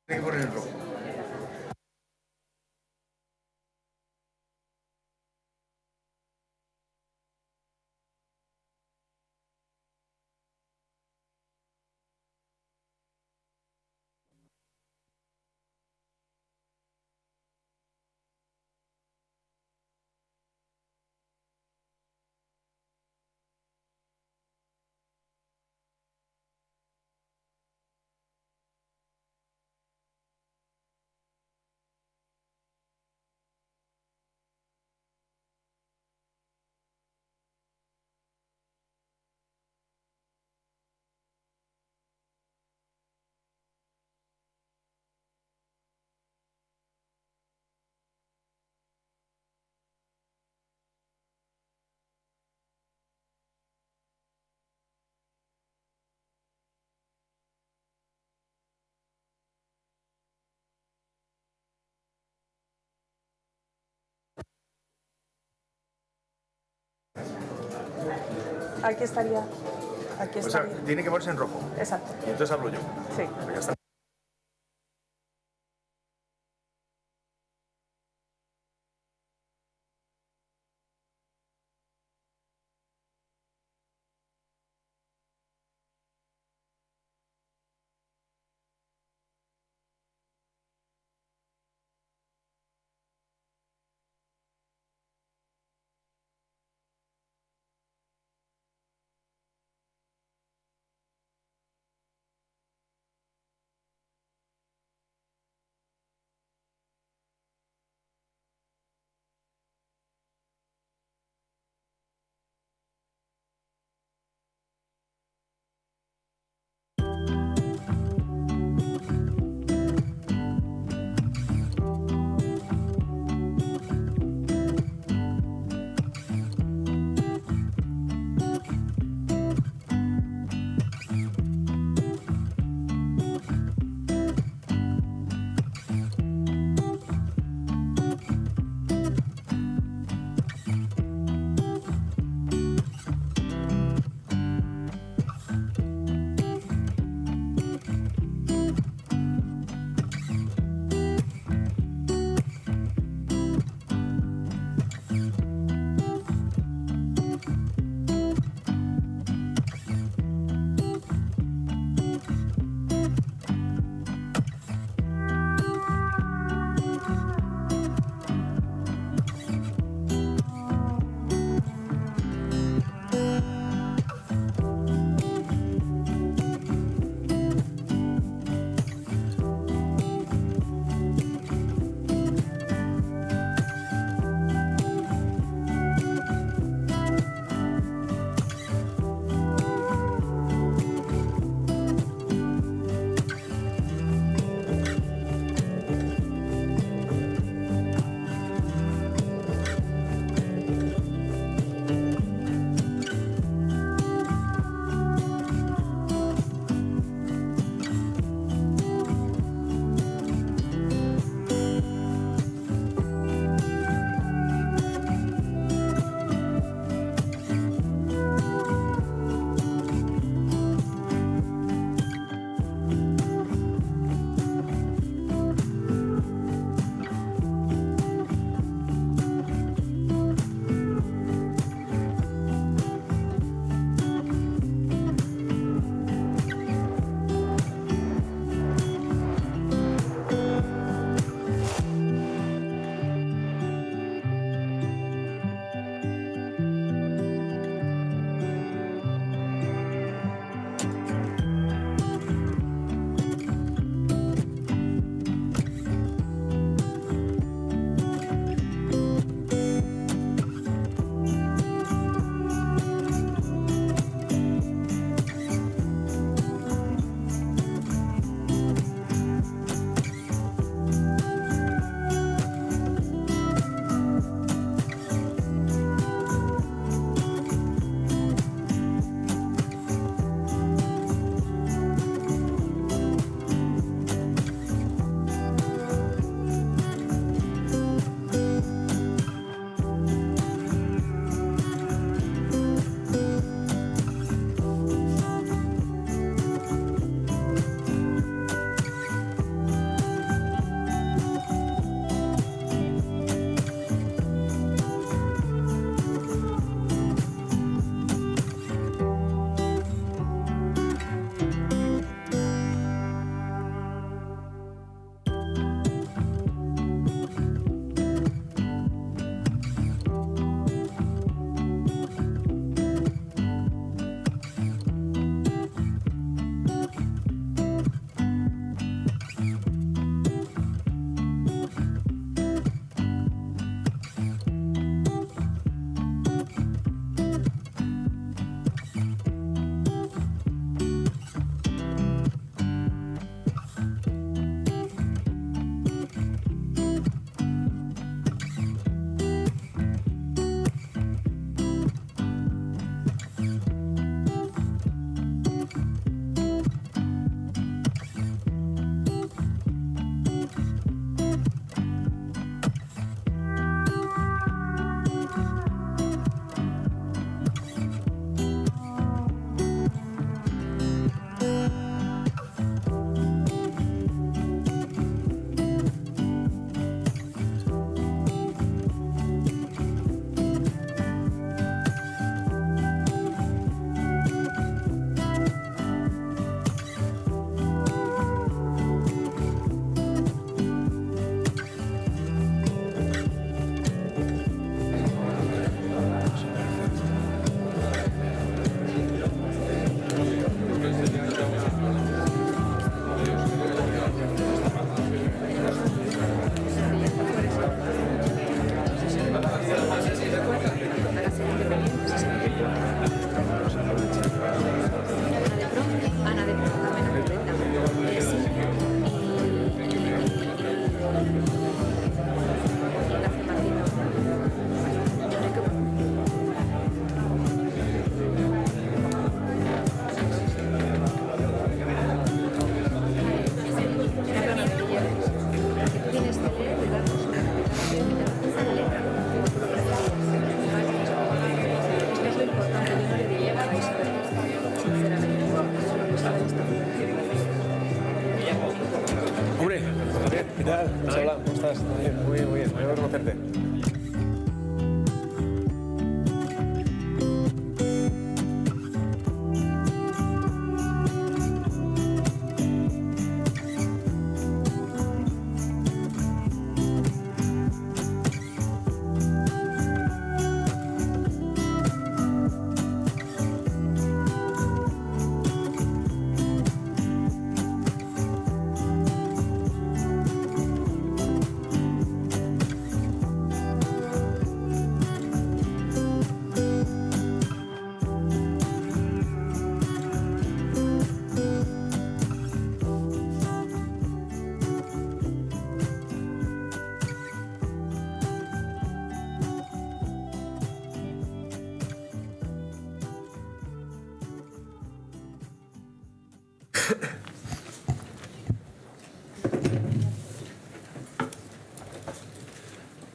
Tiene que poner en rojo. Aquí estaría. Aquí O sea, estaría. tiene que ponerse en rojo. Exacto. Y entonces hablo yo. Sí. Ya está.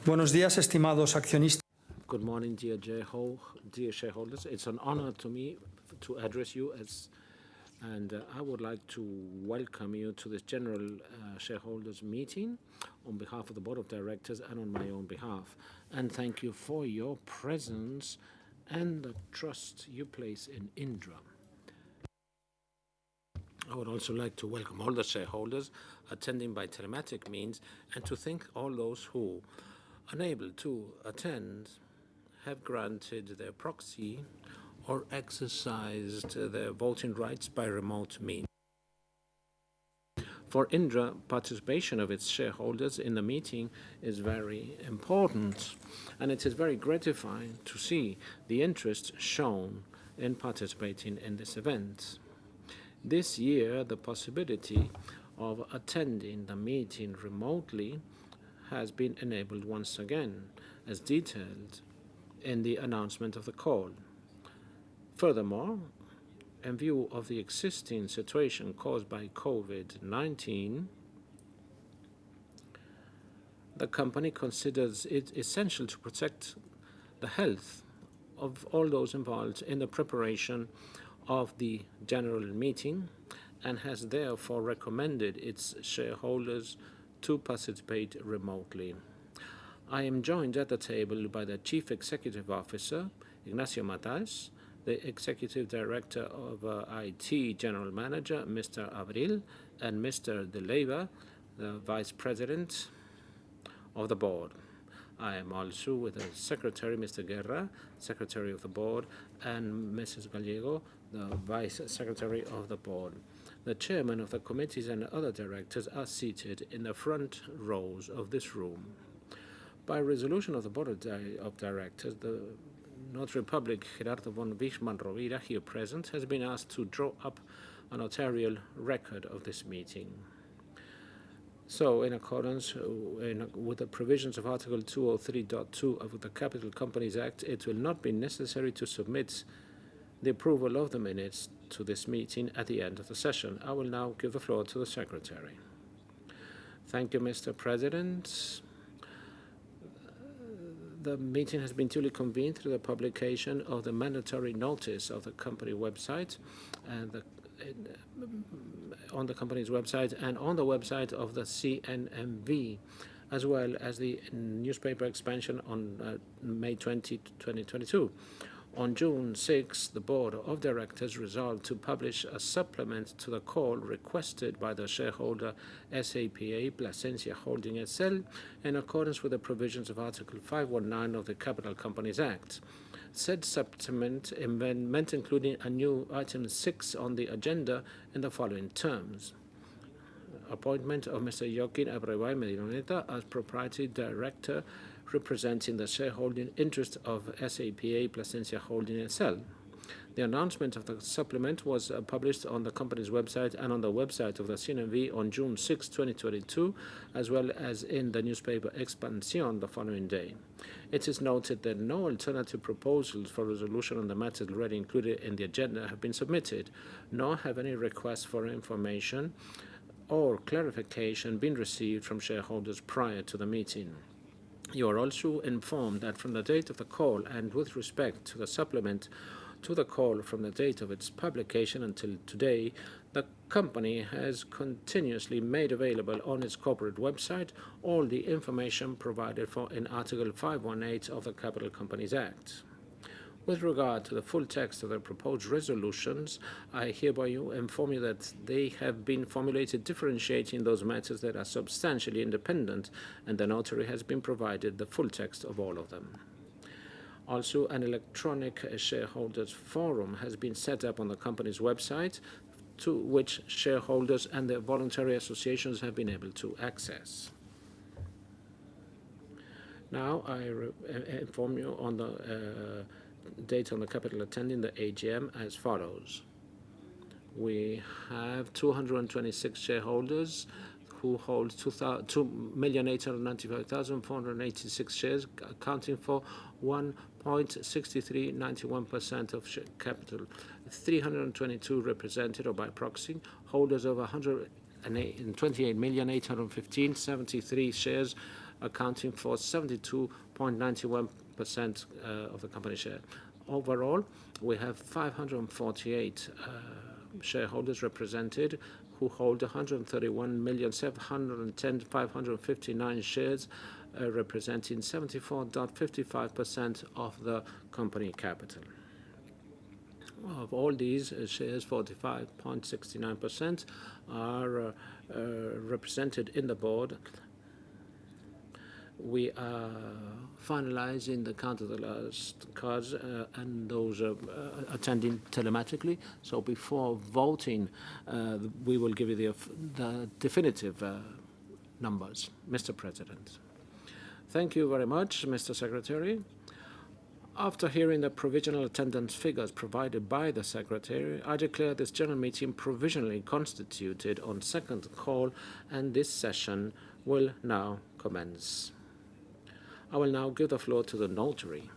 Buenos días, estimados accionistas. Good morning, dear shareholders. It's an honor to me to address you and I would like to welcome you to this general shareholders meeting on behalf of the board of directors and on my own behalf. And thank you for your presence and the trust you place in Indra. I would also like to welcome all the shareholders attending by telematic means and to thank all those who, unable to attend, have granted their proxy or exercised their voting rights by remote means. For Indra, participation of its shareholders in the meeting is very important, and it is very gratifying to see the interest shown in participating in this event. This year, the possibility of attending the meeting remotely has been enabled once again, as detailed in the announcement of the call. Furthermore, in view of the existing situation caused by COVID-19, the company considers it essential to protect the health of all those involved in the preparation of the general meeting and has therefore recommended its shareholders to participate remotely. I am joined at the table by the Chief Executive Officer, Ignacio Matas, the Executive Director of IT General Manager, Mr. Abril, and Mr. De Leiva, the Vice President of the Board. I am also with the Secretary, Mr. Guerra, Secretary of the Board, and Mrs. Gallego, the Vice Secretary of the Board. The chairman of the committees and other directors are seated in the front rows of this room. By resolution of the Board of Directors, the Notary Public Gerardo von Wichmann Rovira, here present, has been asked to draw up a notarial record of this meeting. So, in accordance with the provisions of Article 203.2 of the Capital Companies Act, it will not be necessary to submit the approval of the minutes to this meeting at the end of the session. I will now give the floor to the Secretary. Thank you, Mr. President. The meeting has been duly convened through the publication of the mandatory notice of the company website and on the company's website and on the website of the CNMV, as well as the newspaper expansion on May 20, 2022. On June 6, the Board of Directors resolved to publish a supplement to the call requested by the shareholder SAPA Plasencia Holding SL in accordance with the provisions of Article 519 of the Capital Companies Act. Said supplement amendment including a new item 6 on the agenda in the following terms. Appointment of Mr. Joaquin Abreu Medinoneta as Proprietary Director representing the shareholding interest of SAPA Plasencia Holding SL. The announcement of the supplement was published on the company's website and on the website of the CNMV on June 6, 2022, as well as in the newspaper Expansión the following day. It is noted that no alternative proposals for resolution on the matters already included in the agenda have been submitted, nor have any requests for information or clarification been received from shareholders prior to the meeting. You are also informed that from the date of the call and with respect to the supplement to the call from the date of its publication until today, the company has continuously made available on its corporate website all the information provided for in Article 518 of the Capital Companies Act. With regard to the full text of the proposed resolutions, I hereby inform you that they have been formulated differentiating those matters that are substantially independent, and the notary has been provided the full text of all of them. Also, an electronic shareholders forum has been set up on the company's website, to which shareholders and their voluntary associations have been able to access. Now, I inform you on the date on the capital attending the AGM as follows. We have 226 shareholders who holds 2,895,486 shares, accounting for 1.6391% of share capital. 322 represented or by proxy, holders of 128,815,73 shares, accounting for 72.91% of the company share. Overall, we have 548 shareholders represented who hold 131,710,559 shares, representing 74.55% of the company capital. Of all these shares, 45.69% are represented in the board. We are finalizing the count of the last cards and those attending telematically. So before voting, we will give you the definitive numbers. Mr. President. Thank you very much, Mr. Secretary. After hearing the provisional attendance figures provided by the Secretary, I declare this general meeting provisionally constituted on second call, and this session will now commence. I will now give the floor to the notary.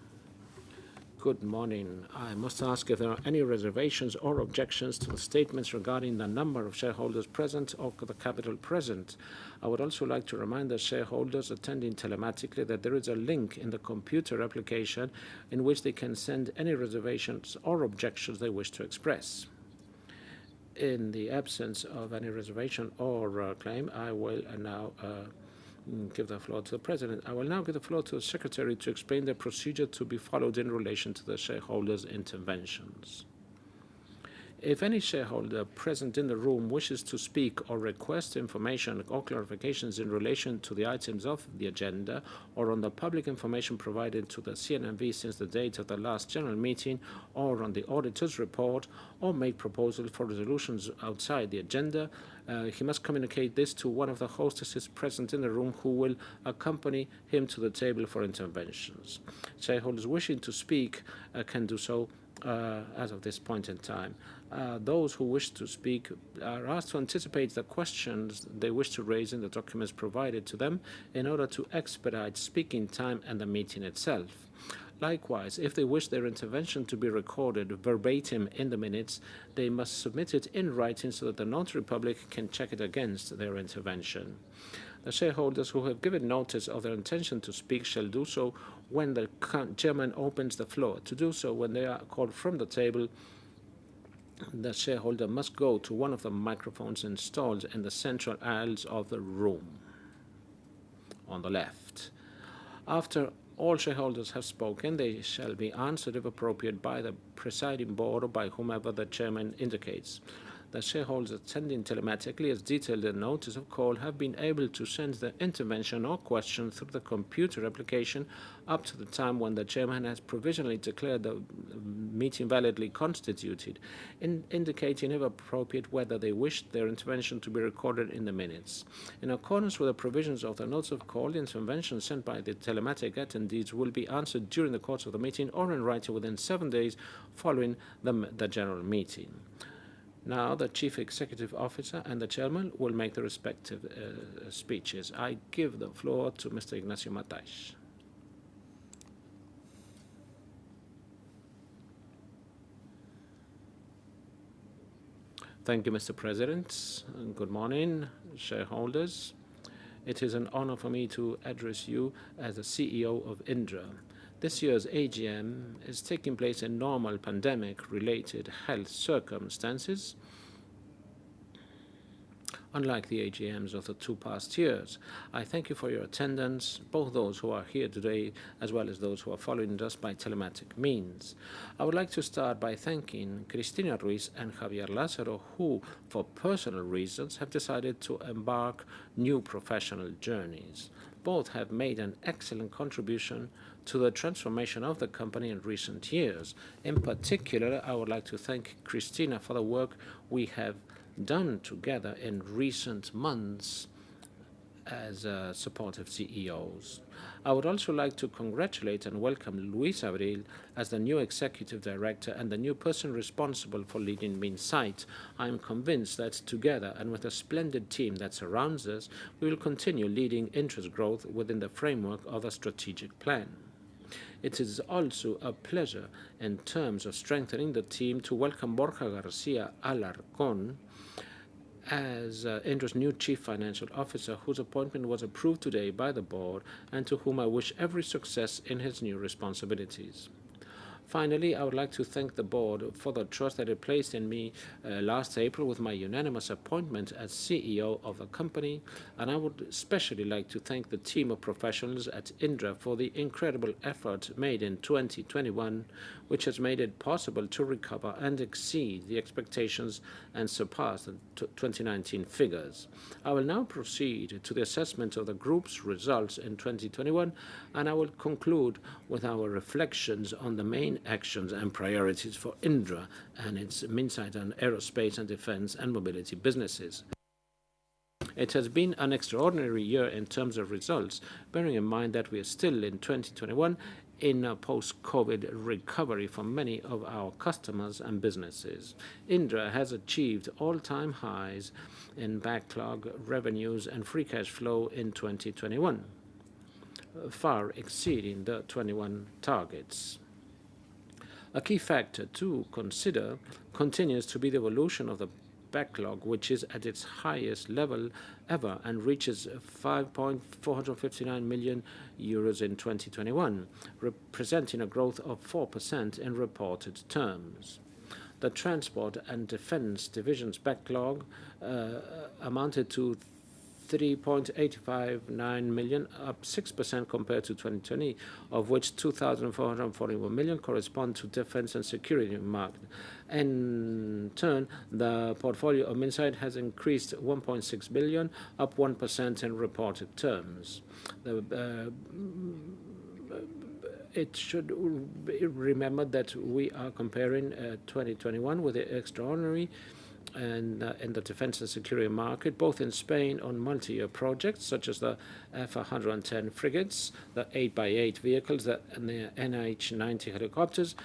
Good morning. I must ask if there are any reservations or objections to the statements regarding the number of shareholders present or the capital present. I would also like to remind the shareholders attending telematically that there is a link in the computer application in which they can send any reservations or objections they wish to express. In the absence of any reservation or claim, I will now give the floor to the President. I will now give the floor to the Secretary to explain the procedure to be followed in relation to the shareholders' interventions. If any shareholder present in the room wishes to speak or request information or clarifications in relation to the items of the agenda or on the public information provided to the CNMV since the date of the last general meeting, or on the auditor's report, or make proposals for resolutions outside the agenda, he must communicate this to one of the hostesses present in the room, who will accompany him to the table for interventions. Shareholders wishing to speak can do so as of this point in time. Those who wish to speak are asked to anticipate the questions they wish to raise in the documents provided to them in order to expedite speaking time and the meeting itself. Likewise, if they wish their intervention to be recorded verbatim in the minutes, they must submit it in writing so that the notary public can check it against their intervention. The shareholders who have given notice of their intention to speak shall do so when the chairman opens the floor. To do so, when they are called from the table, the shareholder must go to one of the microphones installed in the central aisles of the room on the left. After all shareholders have spoken, they shall be answered, if appropriate, by the presiding board or by whomever the chairman indicates. The shareholders attending telematically, as detailed in the notice of call, have been able to send their intervention or question through the computer application up to the time when the chairman has provisionally declared the meeting validly constituted, indicating, if appropriate, whether they wish their intervention to be recorded in the minutes. In accordance with the provisions of the notice of call, the intervention sent by the telematic attendees will be answered during the course of the meeting or in writing within 7 days following the general meeting. Now, the Chief Executive Officer and the Chairman will make the respective speeches. I give the floor to Mr. Ignacio Matais. Thank you, Mr. President. Good morning, shareholders. It is an honor for me to address you as the CEO of Indra. This year's AGM is taking place in normal pandemic-related health circumstances, unlike the AGMs of the 2 past years. I thank you for your attendance, both those who are here today as well as those who are following us by telematic means. I would like to start by thanking Cristina Ruiz and Javier Lázaro, who, for personal reasons, have decided to embark new professional journeys. Both have made an excellent contribution to the transformation of the company in recent years. In particular, I would like to thank Cristina for the work we have done together in recent months as supportive CEOs. I would also like to congratulate and welcome Luis Abril as the new executive director and the new person responsible for leading Minsait. I am convinced that together and with a splendid team that surrounds us, we will continue leading interest growth within the framework of the strategic plan. It is also a pleasure, in terms of strengthening the team, to welcome Borja García Alarcón as Indra's new Chief Financial Officer, whose appointment was approved today by the board and to whom I wish every success in his new responsibilities. Finally, I would like to thank the board for the trust that it placed in me last April with my unanimous appointment as CEO of the company, and I would especially like to thank the team of professionals at Indra for the incredible effort made in 2021, which has made it possible to recover and exceed the expectations and surpass the 2019 figures. I will now proceed to the assessment of the group's results in 2021, and I will conclude with our reflections on the main actions and priorities for Indra and its Minsait and aerospace and defense and mobility businesses. It has been an extraordinary year in terms of results, bearing in mind that we are still in 2021 in a post-COVID recovery for many of our customers and businesses. Indra has achieved all-time highs in backlog, revenues, and free cash flow in 2021, far exceeding the 21 targets. A key factor to consider continues to be the evolution of the backlog, which is at its highest level ever and reaches 5.459 million euros in 2021, representing a growth of 4% in reported terms. The Transport and Defense Division's backlog amounted to 3.859 million, up 6% compared to 2020, of which 2,441 million correspond to defense and security market. In turn, the portfolio of Minsait has increased 1.6 billion, up 1% in reported terms. It should be remembered that we are comparing 2021 with the extraordinary and in the defense and security market, both in Spain on multi-year projects such as the F-110 frigates, the 8x8 vehicles, and the NH-90 helicopters,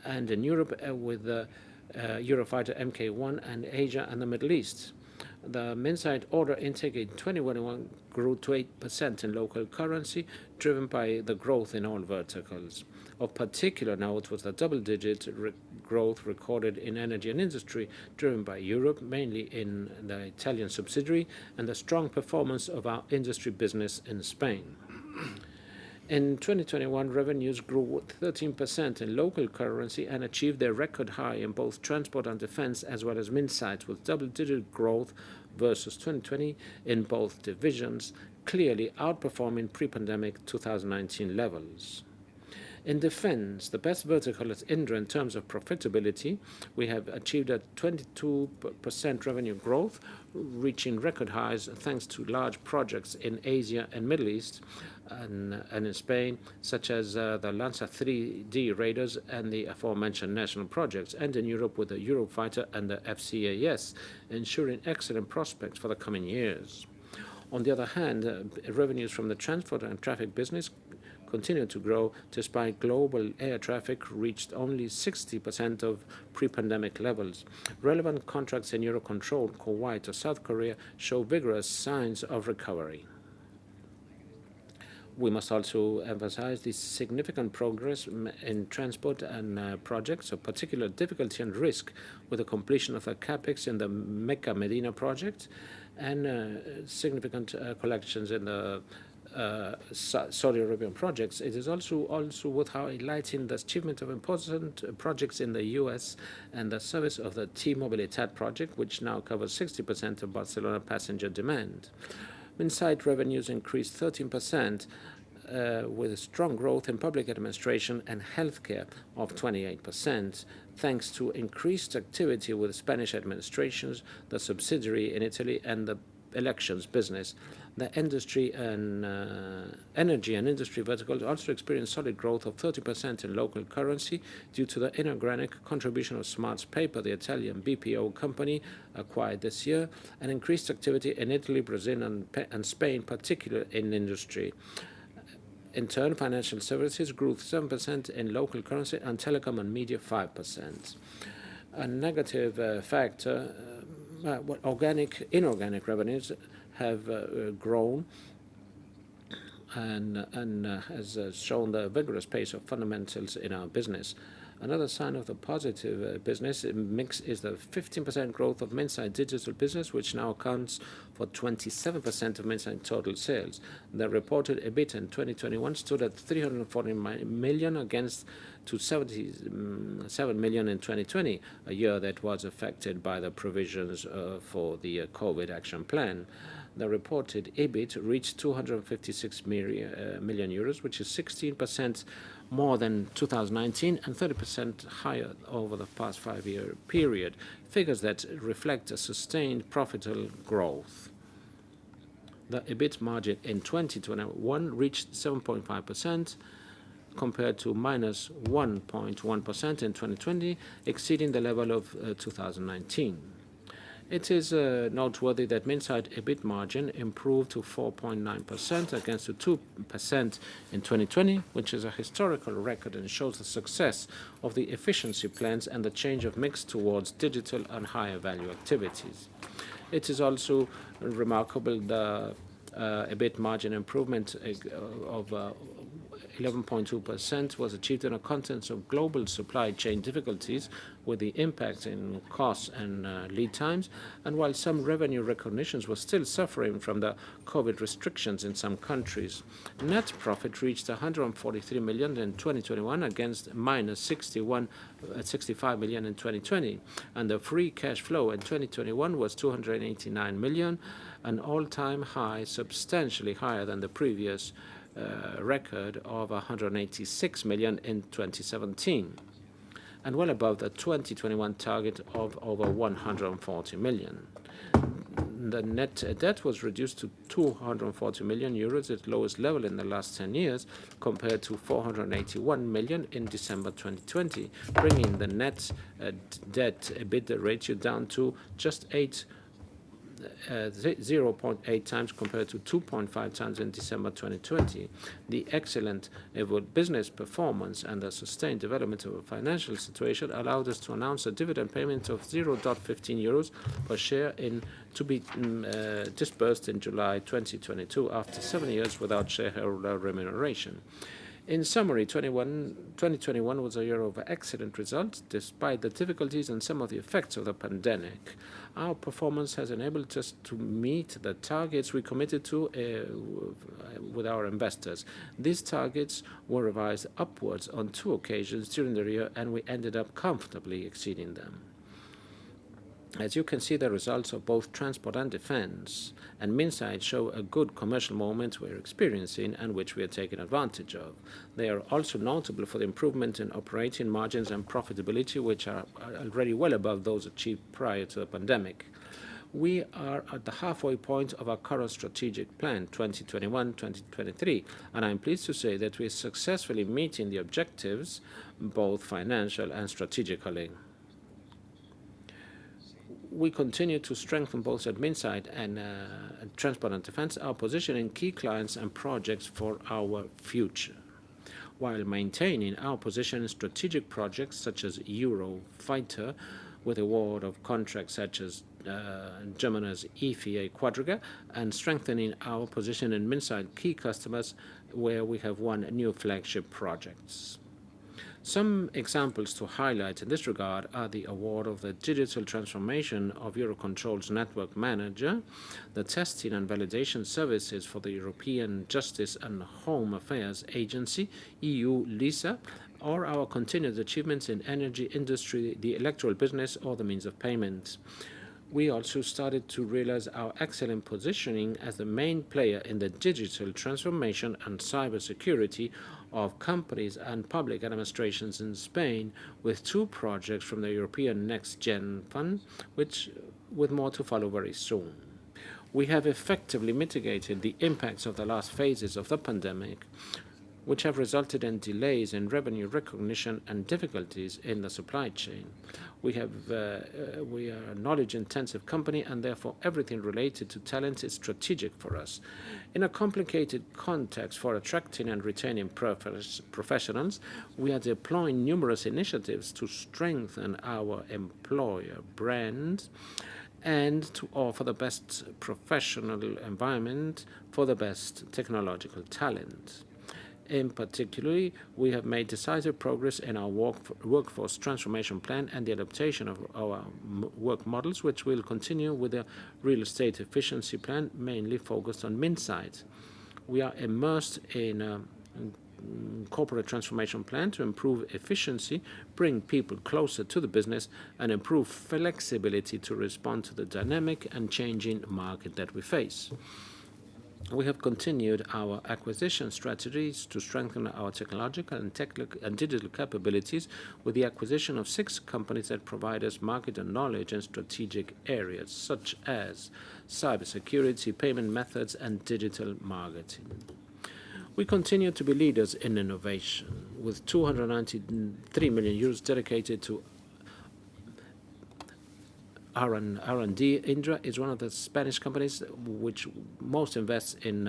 and in Europe with the Eurofighter Mk1 and Asia and the Middle East. The Minsait order intake in 2021 grew to 8% in local currency, driven by the growth in all verticals. Of particular note was the double-digit growth recorded in energy and industry, driven by Europe, mainly in the Italian subsidiary, and the strong performance of our industry business in Spain. In 2021, revenues grew 13% in local currency and achieved their record high in both transport and defense, as well as Minsait, with double-digit growth versus 2020 in both divisions, clearly outperforming pre-pandemic 2019 levels. In defense, the best vertical is Indra in terms of profitability. We have achieved a 22% revenue growth, reaching record highs thanks to large projects in Asia and Middle East and in Spain, such as the Lanza 3D radars and the aforementioned national projects, and in Europe with the Eurofighter and the FCAS, ensuring excellent prospects for the coming years. On the other hand, revenues from the transport and traffic business continued to grow despite global air traffic reached only 60% of pre-pandemic levels. Relevant contracts in Eurocontrol, Kuwait or South Korea show vigorous signs of recovery. We must also emphasize the significant progress in transport and projects of particular difficulty and risk with the completion of the capex in the Mecca Medina project and significant collections in the Saudi Arabian projects. It is also worth highlighting the achievement of important projects in the US and the service of the T-Mobilitat project, which now covers 60% of Barcelona passenger demand. Minsait revenues increased 13%, with strong growth in public administration and healthcare of 28%, thanks to increased activity with Spanish administrations, the subsidiary in Italy, and the elections business. The industry and energy and industry verticals also experienced solid growth of 30% in local currency due to the inorganic contribution of Smart's Paper, the Italian BPO company acquired this year, and increased activity in Italy, Brazil, and Spain, particularly in industry. In turn, financial services grew 7% in local currency and telecom and media 5%. A negative factor, inorganic revenues have grown and has shown the vigorous pace of fundamentals in our business. Another sign of the positive business mix is the 15% growth of Minsait digital business, which now accounts for 27% of Minsait total sales. The reported EBIT in 2021 stood at 340 million against 277 million in 2020, a year that was affected by the provisions for the COVID action plan. The reported EBIT reached 256 million euros, which is 16% more than 2019 and 30% higher over the past 5-year period, figures that reflect a sustained profitable growth. The EBIT margin in 2021 reached 7.5% compared to minus 1.1% in 2020, exceeding the level of 2019. It is noteworthy that Minsait EBIT margin improved to 4.9% against the 2% in 2020, which is a historical record and shows the success of the efficiency plans and the change of mix towards digital and higher value activities. It is also remarkable the EBIT margin improvement of 11.2% was achieved in a context of global supply chain difficulties with the impact in costs and lead times, and while some revenue recognitions were still suffering from the COVID restrictions in some countries. Net profit reached 143 million in 2021 against minus 65 million in 2020, and the free cash flow in 2021 was 289 million, an all-time high, substantially higher than the previous record of 186 million in 2017, and well above the 2021 target of over 140 million. The net debt was reduced to 240 million euros, its lowest level in the last 10 years, compared to 481 million in December 2020, bringing the net debt EBITDA ratio down to just 0.8 times compared to 2.5 times in December 2020. The excellent business performance and the sustained development of a financial situation allowed us to announce a dividend payment of 0.15 euros per share to be disbursed in July 2022 after 7 years without shareholder remuneration. In summary, 2021 was a year of excellent results despite the difficulties and some of the effects of the pandemic. Our performance has enabled us to meet the targets we committed to with our investors. These targets were revised upwards on 2 occasions during the year, and we ended up comfortably exceeding them. As you can see, the results of both transport and defense and Minsait show a good commercial moment we're experiencing and which we are taking advantage of. They are also notable for the improvement in operating margins and profitability, which are already well above those achieved prior to the pandemic. We are at the halfway point of our current strategic plan, 2021-2023, and I'm pleased to say that we are successfully meeting the objectives, both financial and strategically. We continue to strengthen both at Minsait and Transport and Defense our position in key clients and projects for our future, while maintaining our position in strategic projects such as Eurofighter, with award of contracts such as Germany's EFA Quadriga, and strengthening our position in Minsait key customers where we have won new flagship projects. Some examples to highlight in this regard are the award of the digital transformation of Eurocontrol's network manager, the testing and validation services for the European Justice and Home Affairs Agency, EU LISA, or our continued achievements in energy industry, the electoral business, or the means of payment. We also started to realize our excellent positioning as the main player in the digital transformation and cybersecurity of companies and public administrations in Spain, with 2 projects from the European Next Gen Fund, with more to follow very soon. We have effectively mitigated the impacts of the last phases of the pandemic, which have resulted in delays in revenue recognition and difficulties in the supply chain. We are a knowledge-intensive company, and therefore everything related to talent is strategic for us. In a complicated context for attracting and retaining professionals, we are deploying numerous initiatives to strengthen our employer brand and to offer the best professional environment for the best technological talent. In particular, we have made decisive progress in our workforce transformation plan and the adaptation of our work models, which will continue with the real estate efficiency plan, mainly focused on Minsight. We are immersed in a corporate transformation plan to improve efficiency, bring people closer to the business, and improve flexibility to respond to the dynamic and changing market that we face. We have continued our acquisition strategies to strengthen our technological and digital capabilities with the acquisition of 6 companies that provide us market and knowledge in strategic areas such as cybersecurity, payment methods, and digital marketing. We continue to be leaders in innovation, with 293 million euros dedicated to R&D. Indra is one of the Spanish companies which most invests in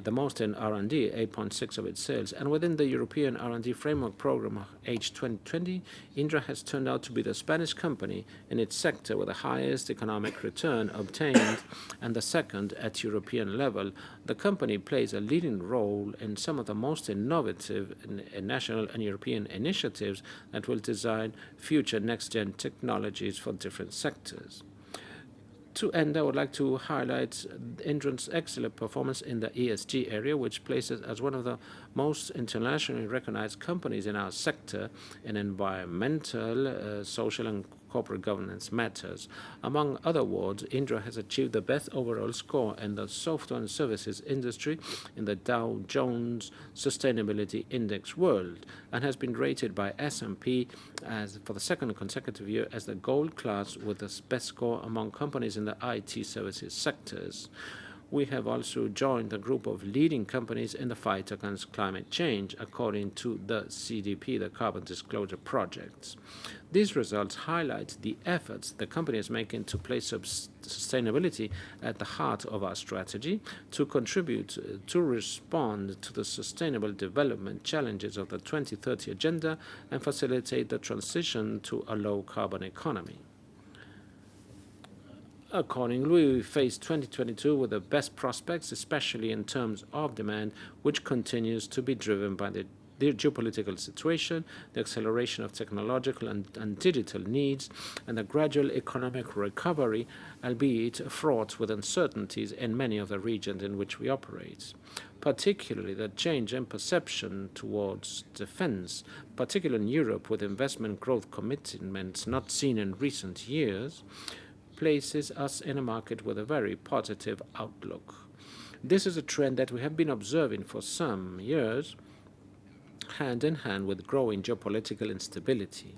the most in R&D, 8.6 of its sales. And within the European R&D framework program H2020, Indra has turned out to be the Spanish company in its sector with the highest economic return obtained and the second at European level. The company plays a leading role in some of the most innovative national and European initiatives that will design future next-gen technologies for different sectors. To end, I would like to highlight Indra's excellent performance in the ESG area, which places as one of the most internationally recognized companies in our sector in environmental, social, and corporate governance matters. Among other awards, Indra has achieved the best overall score in the software and services industry in the Dow Jones Sustainability Index World and has been rated by S&P for the second consecutive year as the gold class with the best score among companies in the IT services sectors. We have also joined the group of leading companies in the fight against climate change, according to the CDP, the Carbon Disclosure Project. These results highlight the efforts the company is making to place sustainability at the heart of our strategy, to contribute to respond to the sustainable development challenges of the 2030 Agenda, and facilitate the transition to a low-carbon economy. Accordingly, we face 2022 with the best prospects, especially in terms of demand, which continues to be driven by the geopolitical situation, the acceleration of technological and digital needs, and the gradual economic recovery, albeit fraught with uncertainties in many of the regions in which we operate. Particularly the change in perception towards defense, particularly in Europe with investment growth commitments not seen in recent years, places us in a market with a very positive outlook. This is a trend that we have been observing for some years, hand in hand with growing geopolitical instability.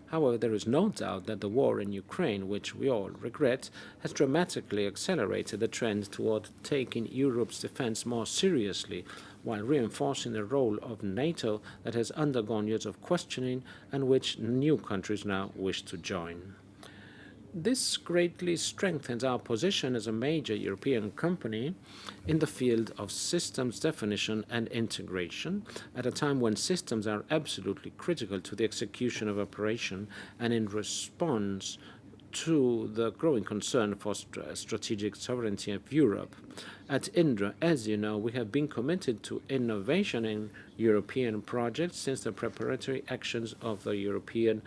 However, there is no doubt that the war in Ukraine, which we all regret, has dramatically accelerated the trend toward taking Europe's defense more seriously, while reinforcing the role of NATO that has undergone years of questioning and which new countries now wish to join. This greatly strengthens our position as a major European company in the field of systems definition and integration, at a time when systems are absolutely critical to the execution of operation and in response to the growing concern for strategic sovereignty of Europe. At Indra, as you know, we have been committed to innovation in European projects since the preparatory actions of the European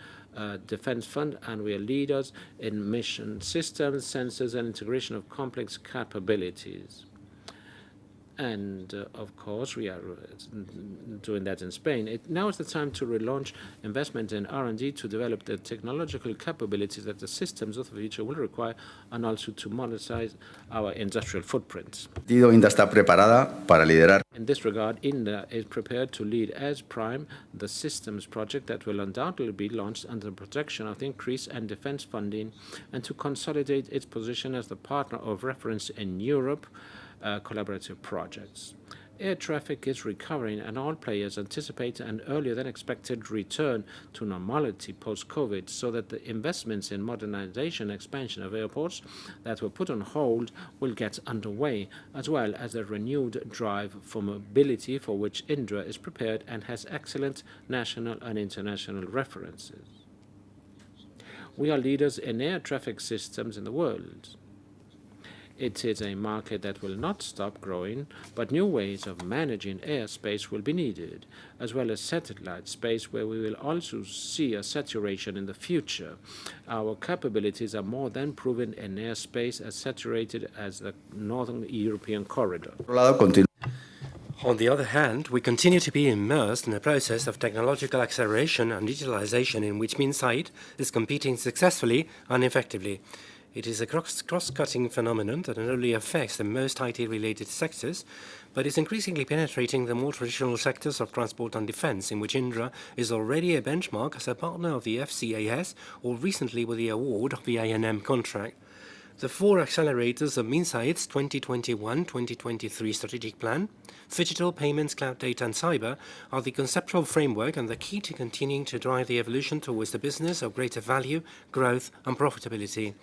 Defence Fund, and we are leaders in mission systems, sensors, and integration of complex capabilities. And of course, we are doing that in Spain. Now is the time to relaunch investment in R&D to develop the technological capabilities that the systems of the future will require, and also to monetize our industrial footprints. India está preparada para liderar. In this regard, India is prepared to lead as prime the systems project that will undoubtedly be launched under the protection of increase and defense funding, and to consolidate its position as the partner of reference in Europe collaborative projects. Air traffic is recovering, and all players anticipate an earlier than expected return to normality post-COVID, so that the investments in modernization and expansion of airports that were put on hold will get underway, as well as a renewed drive for mobility for which Indra is prepared and has excellent national and international references. We are leaders in air traffic systems in the world. It is a market that will not stop growing, but new ways of managing airspace will be needed, as well as satellite space, where we will also see a saturation in the future. Our capabilities are more than proven in airspace, as saturated as the Northern European corridor. On the other hand, we continue to be immersed in a process of technological acceleration and digitalization in which Minsait is competing successfully and effectively. It is a cross-cutting phenomenon that not only affects the most IT-related sectors, but is increasingly penetrating the more traditional sectors of transport and defense, in which Indra is already a benchmark as a partner of the FCAS, or recently with the award of the A&M contract. The four accelerators of Minsait's 2021-2023 strategic plan, digital payments, cloud data, and cyber, are the conceptual framework and the key to continuing to drive the evolution towards the business of greater value, growth, and profitability.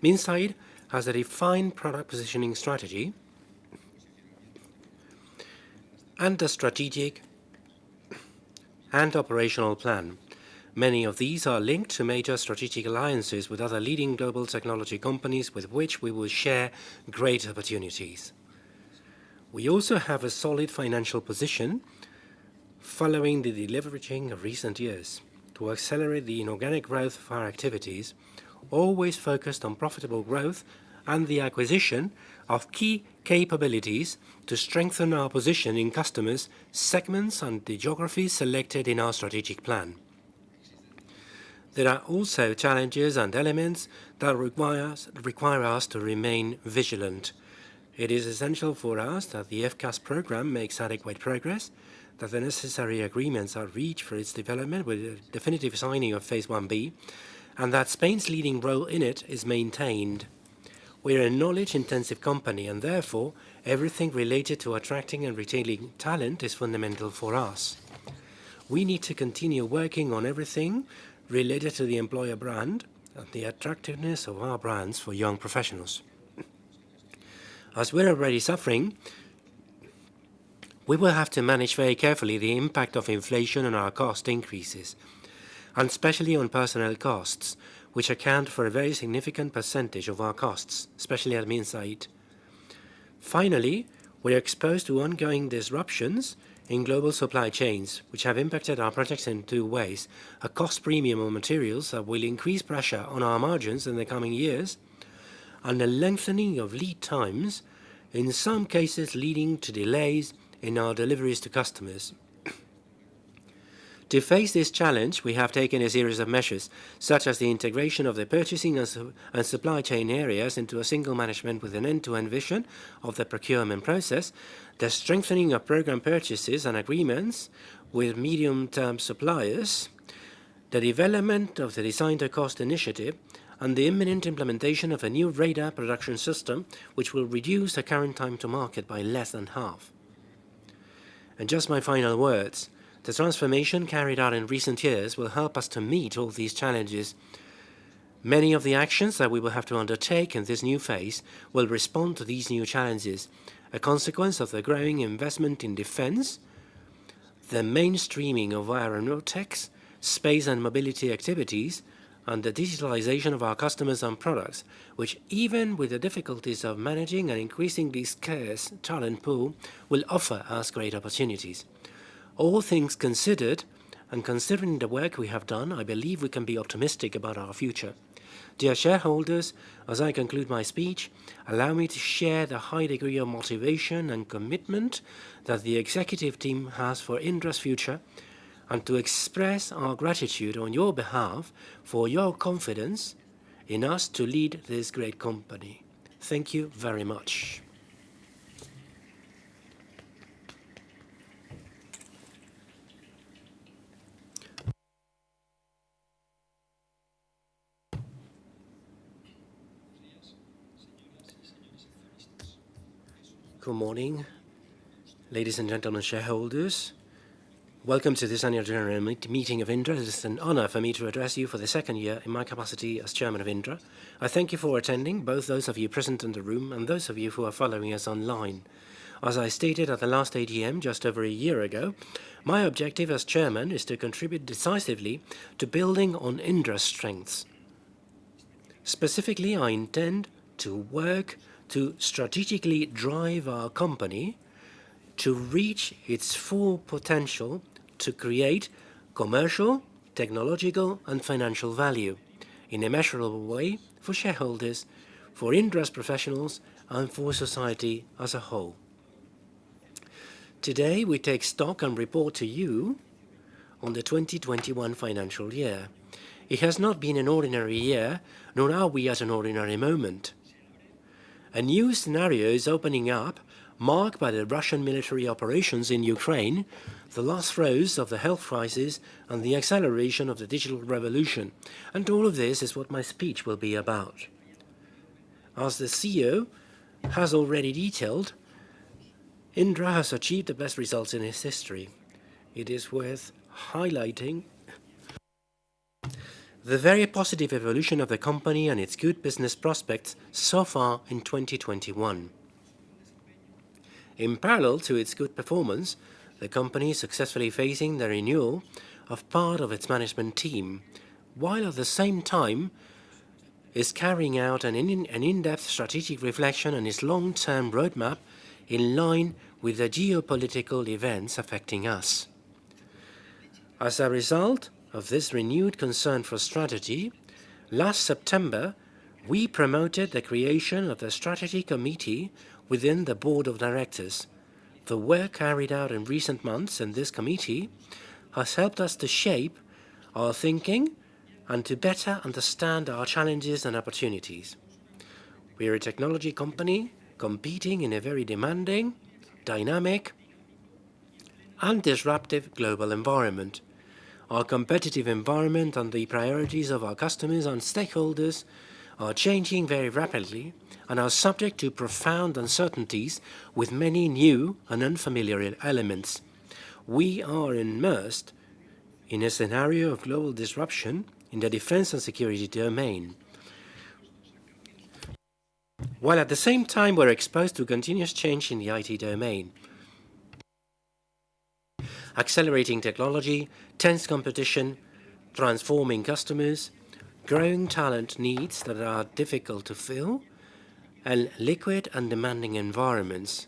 Minsait has a defined product positioning strategy and a strategic and operational plan. Many of these are linked to major strategic alliances with other leading global technology companies with which we will share great opportunities. We also have a solid financial position following the deleveraging of recent years to accelerate the inorganic growth of our activities, always focused on profitable growth and the acquisition of key capabilities to strengthen our position in customers, segments, and the geographies selected in our strategic plan. There are also challenges and elements that require us to remain vigilant. It is essential for us that the FCAS program makes adequate progress, that the necessary agreements are reached for its development with the definitive signing of Phase 1B, and that Spain's leading role in it is maintained. We are a knowledge-intensive company, and therefore everything related to attracting and retaining talent is fundamental for us. We need to continue working on everything related to the employer brand and the attractiveness of our brands for young professionals. As we're already suffering, we will have to manage very carefully the impact of inflation on our cost increases, and especially on personnel costs, which account for a very significant percentage of our costs, especially at Minsait. Finally, we are exposed to ongoing disruptions in global supply chains, which have impacted our projects in two ways: a cost premium on materials that will increase pressure on our margins in the coming years, and a lengthening of lead times, in some cases leading to delays in our deliveries to customers. To face this challenge, we have taken a series of measures, such as the integration of the purchasing and supply chain areas into a single management with an end-to-end vision of the procurement process, the strengthening of program purchases and agreements with medium-term suppliers, the development of the design-to-cost initiative, and the imminent implementation of a new radar production system, which will reduce the current time to market by less than half. And just my final words. The transformation carried out in recent years will help us to meet all these challenges. Many of the actions that we will have to undertake in this new phase will respond to these new challenges, a consequence of the growing investment in defense, the mainstreaming of aeronautics, space and mobility activities, and the digitalization of our customers and products, which, even with the difficulties of managing an increasingly scarce talent pool, will offer us great opportunities. All things considered, and considering the work we have done, I believe we can be optimistic about our future. Dear shareholders, as I conclude my speech, allow me to share the high degree of motivation and commitment that the executive team has for Indra's future, and to express our gratitude on your behalf for your confidence in us to lead this great company. Thank you very much. Good morning, ladies and gentlemen shareholders. Welcome to this annual general meeting of Indra. It is an honor for me to address you for the second year in my capacity as chairman of Indra. I thank you for attending, both those of you present in the room and those of you who are following us online. As I stated at the last AGM just over a year ago, my objective as chairman is to contribute decisively to building on Indra's strengths. Specifically, I intend to work to strategically drive our company to reach its full potential to create commercial, technological, and financial value in a measurable way for shareholders, for Indra's professionals, and for society as a whole. Today, we take stock and report to you on the 2021 financial year. It has not been an ordinary year, nor are we at an ordinary moment. A new scenario is opening up, marked by the Russian military operations in Ukraine, the last throes of the health crisis, and the acceleration of the digital revolution. And all of this is what my speech will be about. As the CEO has already detailed, Indra has achieved the best results in its history. It is worth highlighting the very positive evolution of the company and its good business prospects so far in 2021. In parallel to its good performance, the company is successfully facing the renewal of part of its management team, while at the same time is carrying out an in-depth strategic reflection on its long-term roadmap in line with the geopolitical events affecting us. As a result of this renewed concern for strategy, last September, we promoted the creation of the Strategy Committee within the Board of Directors. The work carried out in recent months in this committee has helped us to shape our thinking and to better understand our challenges and opportunities. We are a technology company competing in a very demanding, dynamic, and disruptive global environment. Our competitive environment and the priorities of our customers and stakeholders are changing very rapidly and are subject to profound uncertainties with many new and unfamiliar elements. We are immersed in a scenario of global disruption in the defense and security domain, while at the same time we're exposed to continuous change in the IT domain. Accelerating technology, tense competition, transforming customers, growing talent needs that are difficult to fill, and liquid and demanding environments.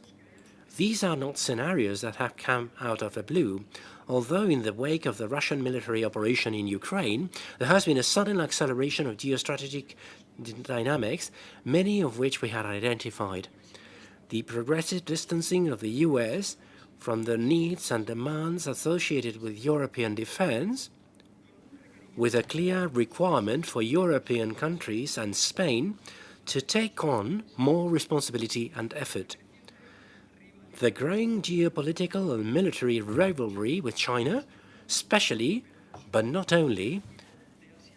These are not scenarios that have come out of the blue, although in the wake of the Russian military operation in Ukraine, there has been a sudden acceleration of geostrategic dynamics, many of which we had identified. The progressive distancing of the US from the needs and demands associated with European defense, with a clear requirement for European countries and Spain to take on more responsibility and effort. The growing geopolitical and military rivalry with China, especially, but not only,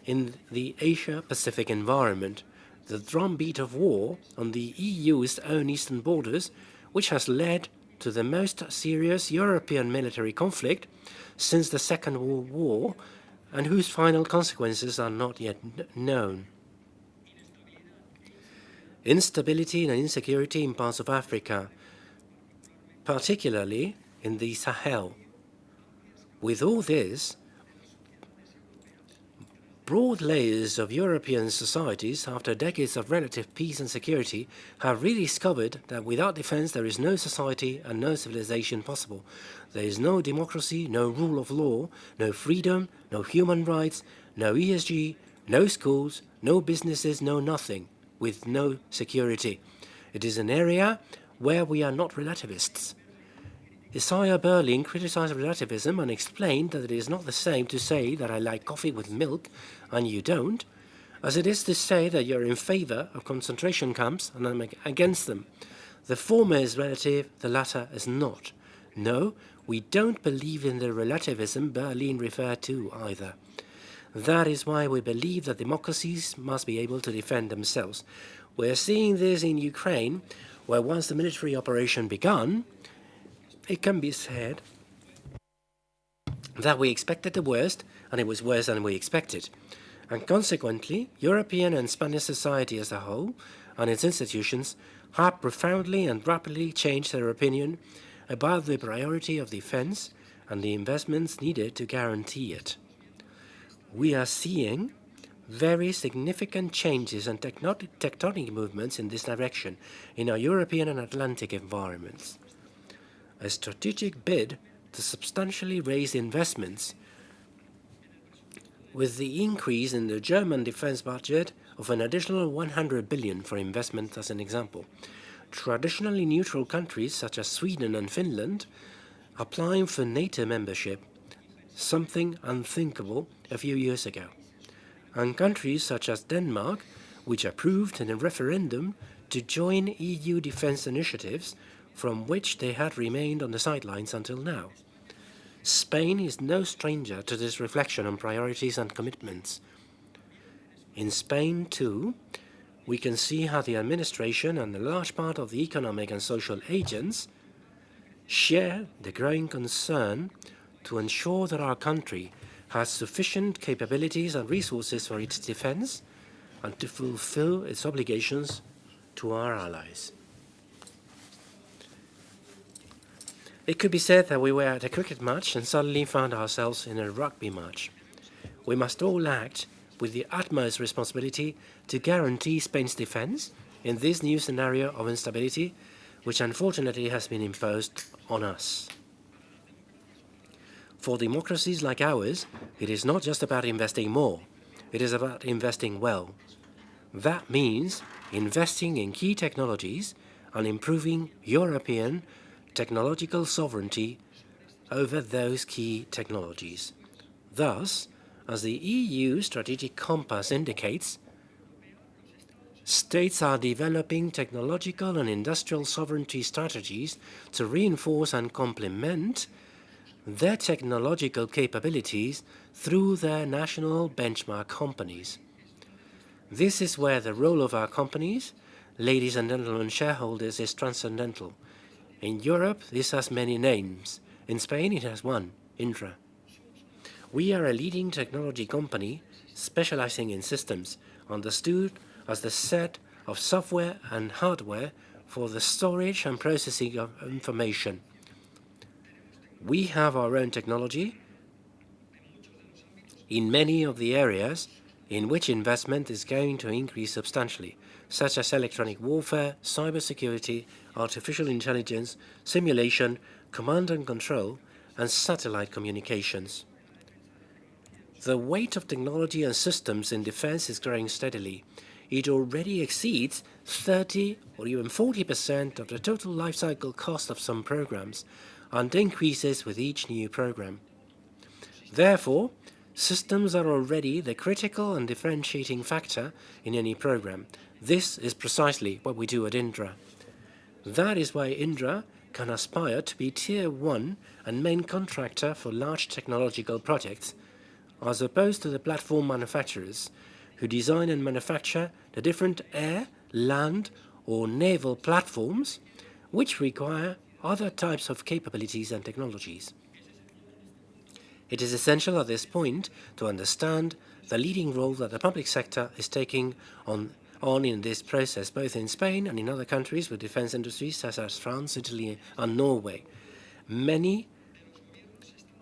in the Asia-Pacific environment, the drumbeat of war on the EU's own eastern borders, which has led to the most serious European military conflict since the Second World War, and whose final consequences are not yet known. Instability and insecurity in parts of Africa, particularly in the Sahel. With all this, Broad layers of European societies, after decades of relative peace and security, have rediscovered that without defense there is no society and no civilization possible. There is no democracy, no rule of law, no freedom, no human rights, no ESG, no schools, no businesses, no nothing, with no security. It is an area where we are not relativists. Isaiah Berlin criticized relativism and explained that it is not the same to say that I like coffee with milk and you don't, as it is to say that you're in favor of concentration camps and I'm against them. The former is relative, the latter is not. No, we don't believe in the relativism Berlin referred to either. That is why we believe that democracies must be able to defend themselves. We're seeing this in Ukraine, where once the military operation began, it can be said that we expected the worst, and it was worse than we expected. And consequently, European and Spanish society as a whole, and its institutions, have profoundly and rapidly changed their opinion about the priority of defense and the investments needed to guarantee it. We are seeing very significant changes and tectonic movements in this direction in our European and Atlantic environments. A strategic bid to substantially raise investments, with the increase in the German defense budget of an additional 100 billion for investment as an example. Traditionally neutral countries such as Sweden and Finland applying for NATO membership, something unthinkable a few years ago. And countries such as Denmark, which approved in a referendum to join EU defense initiatives from which they had remained on the sidelines until now. Spain is no stranger to this reflection on priorities and commitments. In Spain, too, we can see how the administration and a large part of the economic and social agents share the growing concern to ensure that our country has sufficient capabilities and resources for its defense and to fulfill its obligations to our allies. It could be said that we were at a cricket match and suddenly found ourselves in a rugby match. We must all act with the utmost responsibility to guarantee Spain's defense in this new scenario of instability, which unfortunately has been imposed on us. For democracies like ours, it is not just about investing more, it is about investing well. That means investing in key technologies and improving European technological sovereignty over those key technologies. Thus, as the EU strategic compass indicates, states are developing technological and industrial sovereignty strategies to reinforce and complement their technological capabilities through their national benchmark companies. This is where the role of our companies, ladies and gentlemen shareholders, is transcendental. In Europe, this has many names. In Spain, it has one, Indra. We are a leading technology company specializing in systems, understood as the set of software and hardware for the storage and processing of information. We have our own technology in many of the areas in which investment is going to increase substantially, such as electronic warfare, cybersecurity, artificial intelligence, simulation, command and control, and satellite communications. The weight of technology and systems in defense is growing steadily. It already exceeds 30 or even 40% of the total life cycle cost of some programs, and increases with each new program. Therefore, systems are already the critical and differentiating factor in any program. This is precisely what we do at Indra. That is why Indra can aspire to be Tier 1 and main contractor for large technological projects, as opposed to the platform manufacturers who design and manufacture the different air, land, or naval platforms which require other types of capabilities and technologies. It is essential at this point to understand the leading role that the public sector is taking on in this process, both in Spain and in other countries with defense industries such as France, Italy, and Norway. Many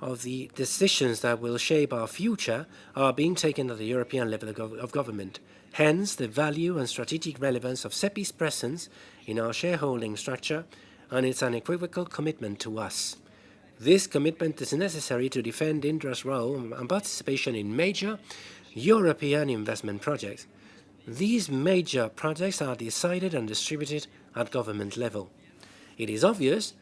of the decisions that will shape our future are being taken at the European level of government. Hence, the value and strategic relevance of SEPI's presence in our shareholding structure and its unequivocal commitment to us. This commitment is necessary to defend Indra's role and participation in major European investment projects. These major projects are decided and distributed at government level. It is obvious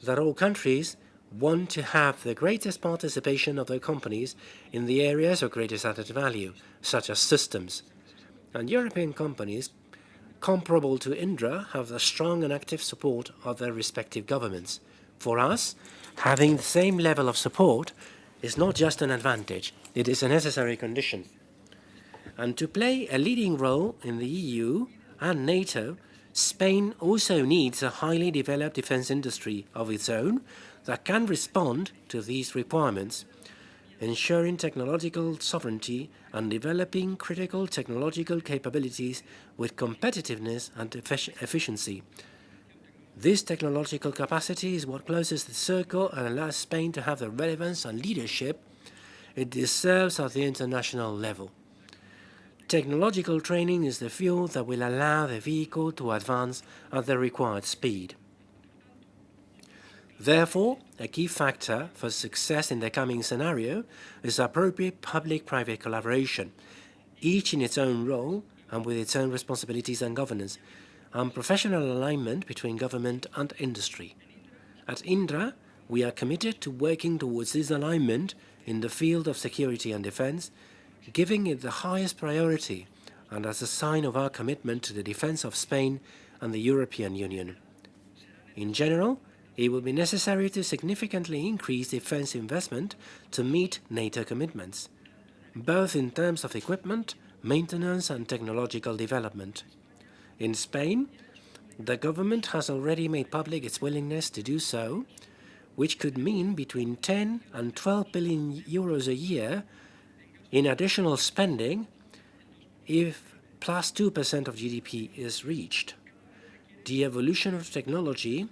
that all countries want to have the greatest participation of their companies in the areas of greatest added value, such as systems. And European companies comparable to Indra have the strong and active support of their respective governments. For us, having the same level of support is not just an advantage, it is a necessary condition. And to play a leading role in the EU and NATO, Spain also needs a highly developed defense industry of its own that can respond to these requirements, ensuring technological sovereignty and developing critical technological capabilities with competitiveness and efficiency. This technological capacity is what closes the circle and allows Spain to have the relevance and leadership it deserves at the international level. Technological training is the fuel that will allow the vehicle to advance at the required speed. Therefore, a key factor for success in the coming scenario is appropriate public-private collaboration, each in its own role and with its own responsibilities and governance, and professional alignment between government and industry. At Indra, we are committed to working towards this alignment in the field of security and defense, giving it the highest priority and as a sign of our commitment to the defense of Spain and the European Union. In general, it will be necessary to significantly increase defense investment to meet NATO commitments, both in terms of equipment, maintenance and technological development. In Spain, the government has already made public its willingness to do so, which could mean between 10 and 12 billion euros a year in additional spending if plus 2% of GDP is reached. The evolution of technology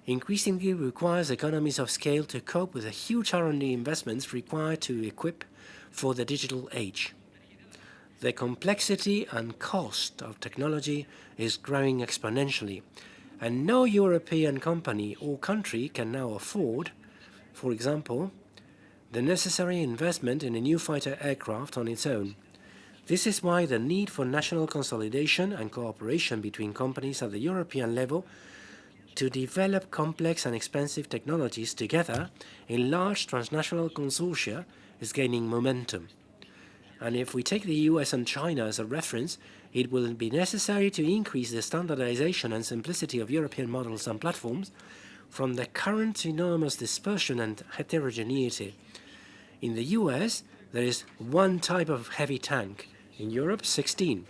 increasingly requires economies of scale to cope with the huge R&D investments required to equip for the digital age. The complexity and cost of technology is growing exponentially, and no European company or country can now afford, for example, the necessary investment in a new fighter aircraft on its own. This is why the need for national consolidation and cooperation between companies at the European level to develop complex and expensive technologies together in large transnational consortia is gaining momentum. And if we take the US and China as a reference, it will be necessary to increase the standardization and simplicity of European models and platforms from the current enormous dispersion and heterogeneity. In the US, there is one type of heavy tank. In Europe, 16.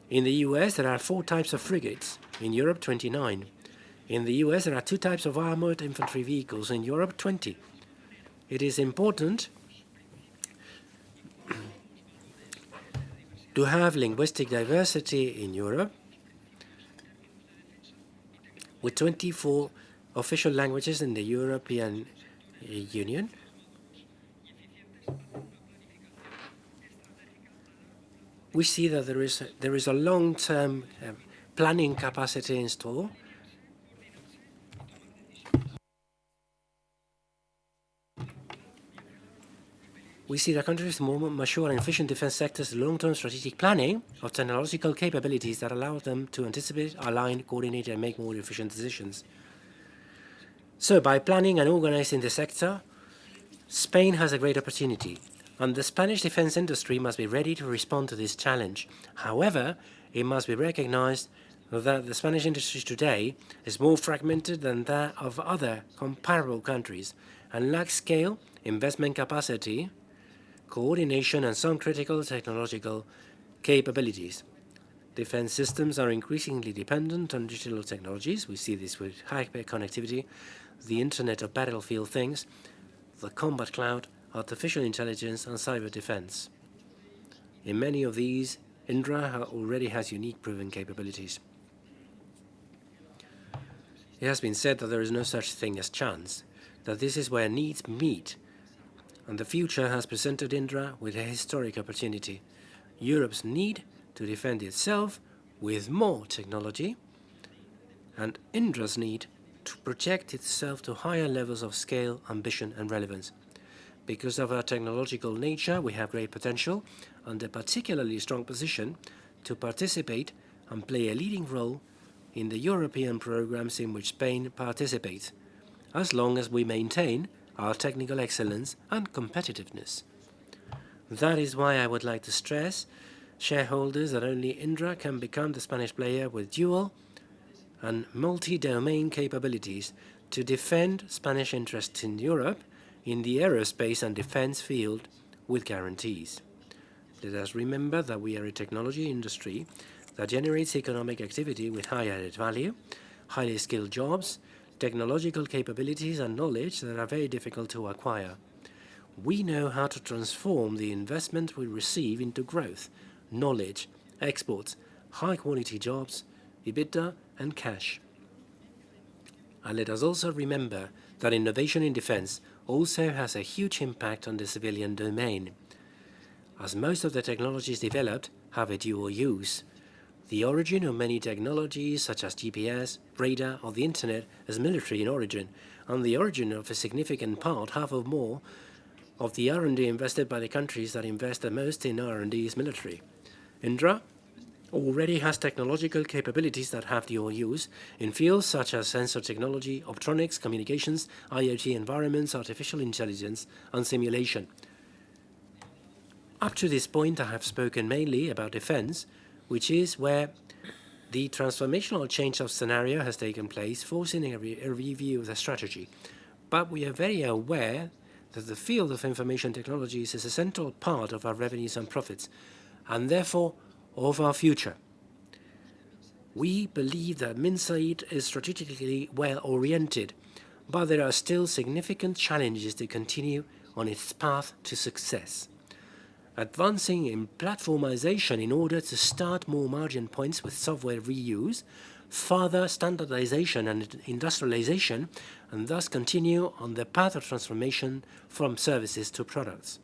In the US, there are 4 types of frigates. In Europe, 29. In the US, there are 2 types of armored infantry vehicles. In Europe, 20. It is important to have linguistic diversity in Europe with 24 official languages in the European Union. We see that there is a long-term planning capacity in store. We see that countries with more mature and efficient defense sectors long-term strategic planning of technological capabilities that allow them to anticipate, align, coordinate, and make more efficient decisions. So by planning and organizing the sector, Spain has a great opportunity, and the Spanish defense industry must be ready to respond to this challenge. However, it must be recognized that the Spanish industry today is more fragmented than that of other comparable countries and lacks scale, investment capacity, coordination, and some critical technological capabilities. Defense systems are increasingly dependent on digital technologies. We see this with hyper connectivity, the Internet of Battlefield Things, the combat cloud, artificial intelligence, and cyber defense. In many of these, Indra already has unique proven capabilities. It has been said that there is no such thing as chance. that this is where needs meet, and the future has presented Indra with a historic opportunity. Europe's need to defend itself with more technology, and Indra's need to project itself to higher levels of scale, ambition, and relevance. Because of our technological nature, we have great potential and a particularly strong position to participate and play a leading role in the European programs in which Spain participates, as long as we maintain our technical excellence and competitiveness. That is why I would like to stress, shareholders, that only Indra can become the Spanish player with dual and multi-domain capabilities to defend Spanish interests in Europe in the aerospace and defense field with guarantees. Let us remember that we are a technology industry that generates economic activity with high added value, highly skilled jobs, technological capabilities and knowledge that are very difficult to acquire. We know how to transform the investment we receive into growth, knowledge, exports, high-quality jobs, EBITDA and cash. And let us also remember that innovation in defense also has a huge impact on the civilian domain, as most of the technologies developed have a dual use. The origin of many technologies, such as GPS, radar, or the Internet, is military in origin, and the origin of a significant part, half or more, of the R&D invested by the countries that invest the most in R&D is military. Indra already has technological capabilities that have dual use in fields such as sensor technology, optronics, communications, IoT environments, artificial intelligence, and simulation. Up to this point, I have spoken mainly about defense, which is where the transformational change of scenario has taken place, forcing a review of the strategy. But we are very aware that the field of information technologies is a central part of our revenues and profits, and therefore of our future. We believe that Minsait is strategically well-oriented, but there are still significant challenges to continue on its path to success. Advancing in platformization in order to start more margin points with software reuse, further standardization and industrialization, and thus continue on the path of transformation from services to products.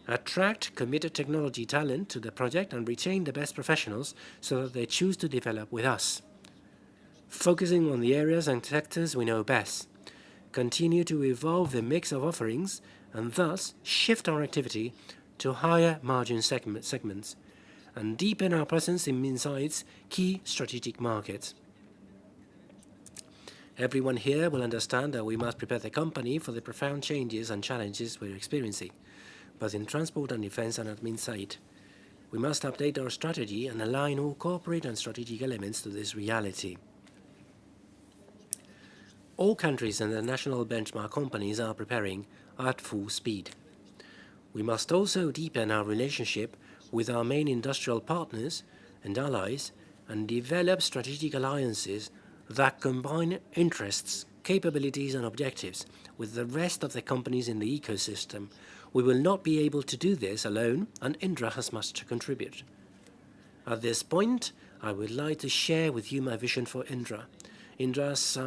Attract committed technology talent to the project and retain the best professionals so that they choose to develop with us. Focusing on the areas and sectors we know best. Continue to evolve the mix of offerings and thus shift our activity to higher margin segments and deepen our presence in Minsait's key strategic markets. Everyone here will understand that we must prepare the company for the profound changes and challenges we're experiencing, both in transport and defense and at Minsait. We must update our strategy and align all corporate and strategic elements to this reality. All countries and the national benchmark companies are preparing at full speed. We must also deepen our relationship with our main industrial partners and allies and develop strategic alliances that combine interests, capabilities and objectives with the rest of the companies in the ecosystem. We will not be able to do this alone, and Indra has much to contribute. At this point, I would like to share with you my vision for Indra. Indra's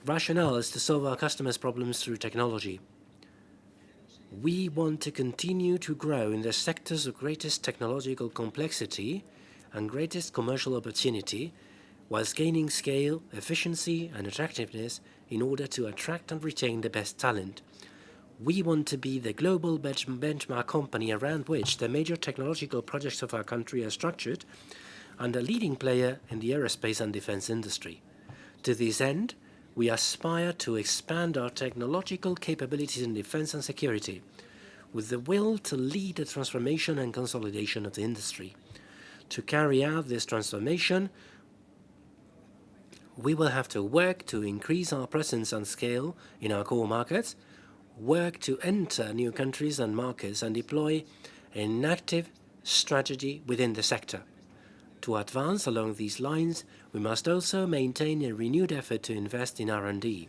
rationale is to solve our customers' problems through technology. We want to continue to grow in the sectors of greatest technological complexity and greatest commercial opportunity, whilst gaining scale, efficiency and attractiveness in order to attract and retain the best talent. We want to be the global benchmark company around which the major technological projects of our country are structured and a leading player in the aerospace and defense industry. To this end, we aspire to expand our technological capabilities in defense and security, with the will to lead the transformation and consolidation of the industry. To carry out this transformation, we will have to work to increase our presence and scale in our core markets, work to enter new countries and markets, and deploy an active strategy within the sector. To advance along these lines, we must also maintain a renewed effort to invest in R&D.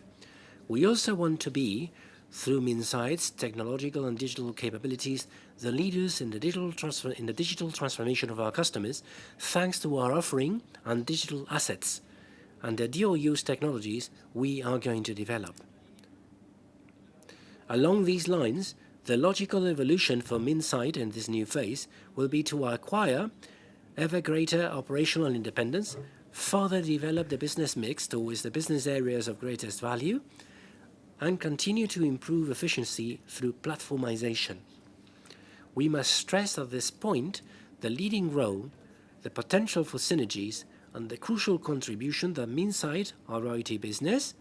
We also want to be, through Minsait's technological and digital capabilities, the leaders in the digital transformation of our customers, thanks to our offering and digital assets and the dual-use technologies we are going to develop. Along these lines, the logical evolution for Minsait in this new phase will be to acquire ever greater operational independence, further develop the business mix towards the business areas of greatest value, and continue to improve efficiency through platformization. We must stress at this point the leading role, the potential for synergies, and the crucial contribution that Minsait, our IT business,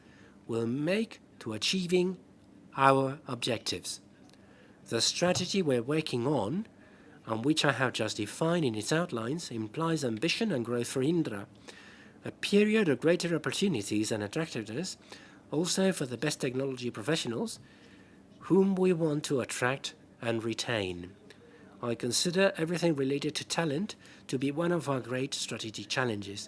will make to achieving our objectives. The strategy we're working on, and which I have just defined in its outlines, implies ambition and growth for Indra, a period of greater opportunities and attractiveness, also for the best technology professionals, whom we want to attract and retain. I consider everything related to talent to be one of our great strategic challenges.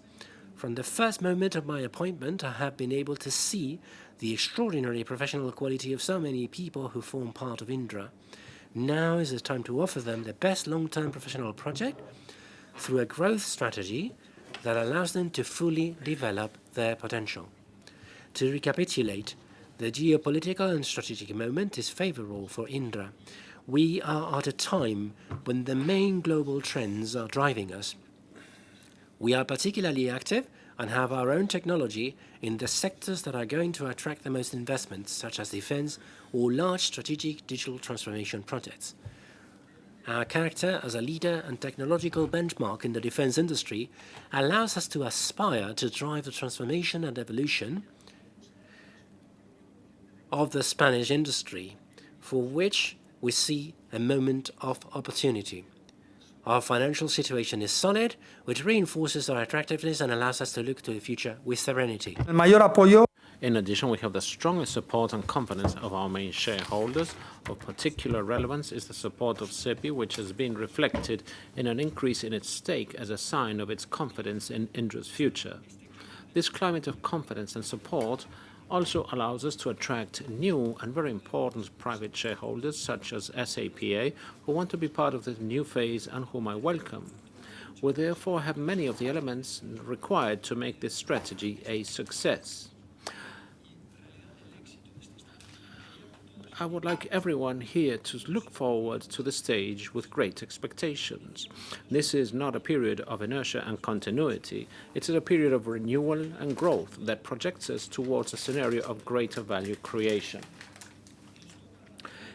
From the first moment of my appointment, I have been able to see the extraordinary professional quality of so many people who form part of Indra. Now is the time to offer them the best long-term professional project through a growth strategy that allows them to fully develop their potential. To recapitulate, the geopolitical and strategic moment is favorable for Indra. We are at a time when the main global trends are driving us. We are particularly active and have our own technology in the sectors that are going to attract the most investments, such as defense or large strategic digital transformation projects. Our character as a leader and technological benchmark in the defense industry allows us to aspire to drive the transformation and evolution of the Spanish industry, for which we see a moment of opportunity. Our financial situation is solid, which reinforces our attractiveness and allows us to look to the future with serenity. El mayor apoyo. In addition, we have the strongest support and confidence of our main shareholders. Of particular relevance is the support of SEPI, which has been reflected in an increase in its stake as a sign of its confidence in Indra's future. This climate of confidence and support also allows us to attract new and very important private shareholders, such as SAPA, who want to be part of this new phase and whom I welcome. We therefore have many of the elements required to make this strategy a success. I would like everyone here to look forward to the stage with great expectations. This is not a period of inertia and continuity. It is a period of renewal and growth that projects us towards a scenario of greater value creation.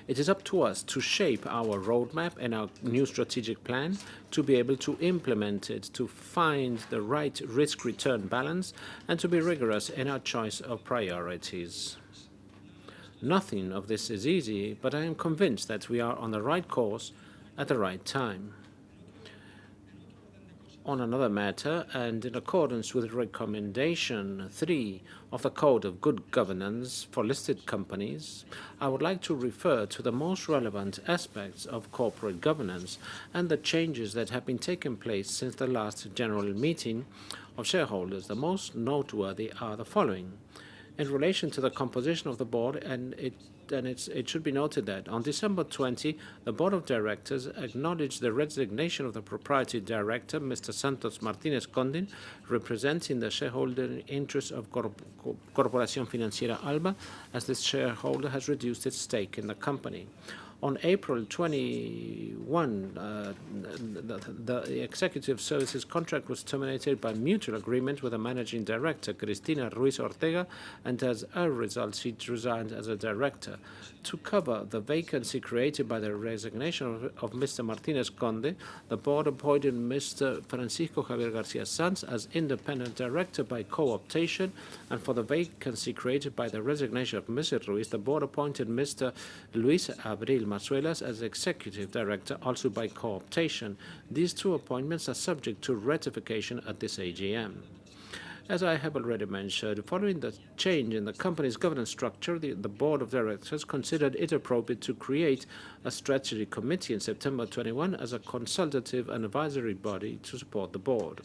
It is up to us to shape our roadmap and our new strategic plan, to be able to implement it, to find the right risk-return balance, and to be rigorous in our choice of priorities. Nothing of this is easy, but I am convinced that we are on the right course at the right time. On another matter, and in accordance with Recommendation 3 of the Code of Good Governance for listed companies, I would like to refer to the most relevant aspects of corporate governance and the changes that have been taking place since the last general meeting of shareholders. The most noteworthy are the following. In relation to the composition of the board, it should be noted that on December 20, the Board of Directors acknowledged the resignation of the proprietary director, Mr. Santos Martinez Condin, representing the shareholder interests of Corporación Financiera Alba, as this shareholder has reduced its stake in the company. On April 21, the Executive Services contract was terminated by mutual agreement with the Managing Director, Cristina Ruiz Ortega, and as a result, she resigned as a director. To cover the vacancy created by the resignation of Mr. Martinez Conde, the board appointed Mr. Francisco Javier García Sanz as independent director by co-optation, and for the vacancy created by the resignation of Mr. Ruiz, the board appointed Mr. Luis Abril Mazuelas as executive director, also by co-optation. These two appointments are subject to ratification at this AGM. As I have already mentioned, following the change in the company's governance structure, the Board of Directors considered it appropriate to create a strategy committee in September 21 as a consultative and advisory body to support the board.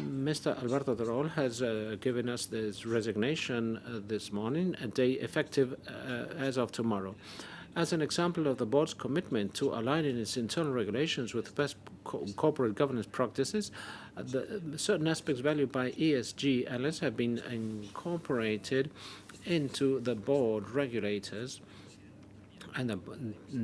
Mr. Alberto Terol has given us this resignation this morning, a day effective as of tomorrow. As an example of the board's commitment to aligning its internal regulations with best corporate governance practices, certain aspects valued by ESG analysts have been incorporated into the board regulators and the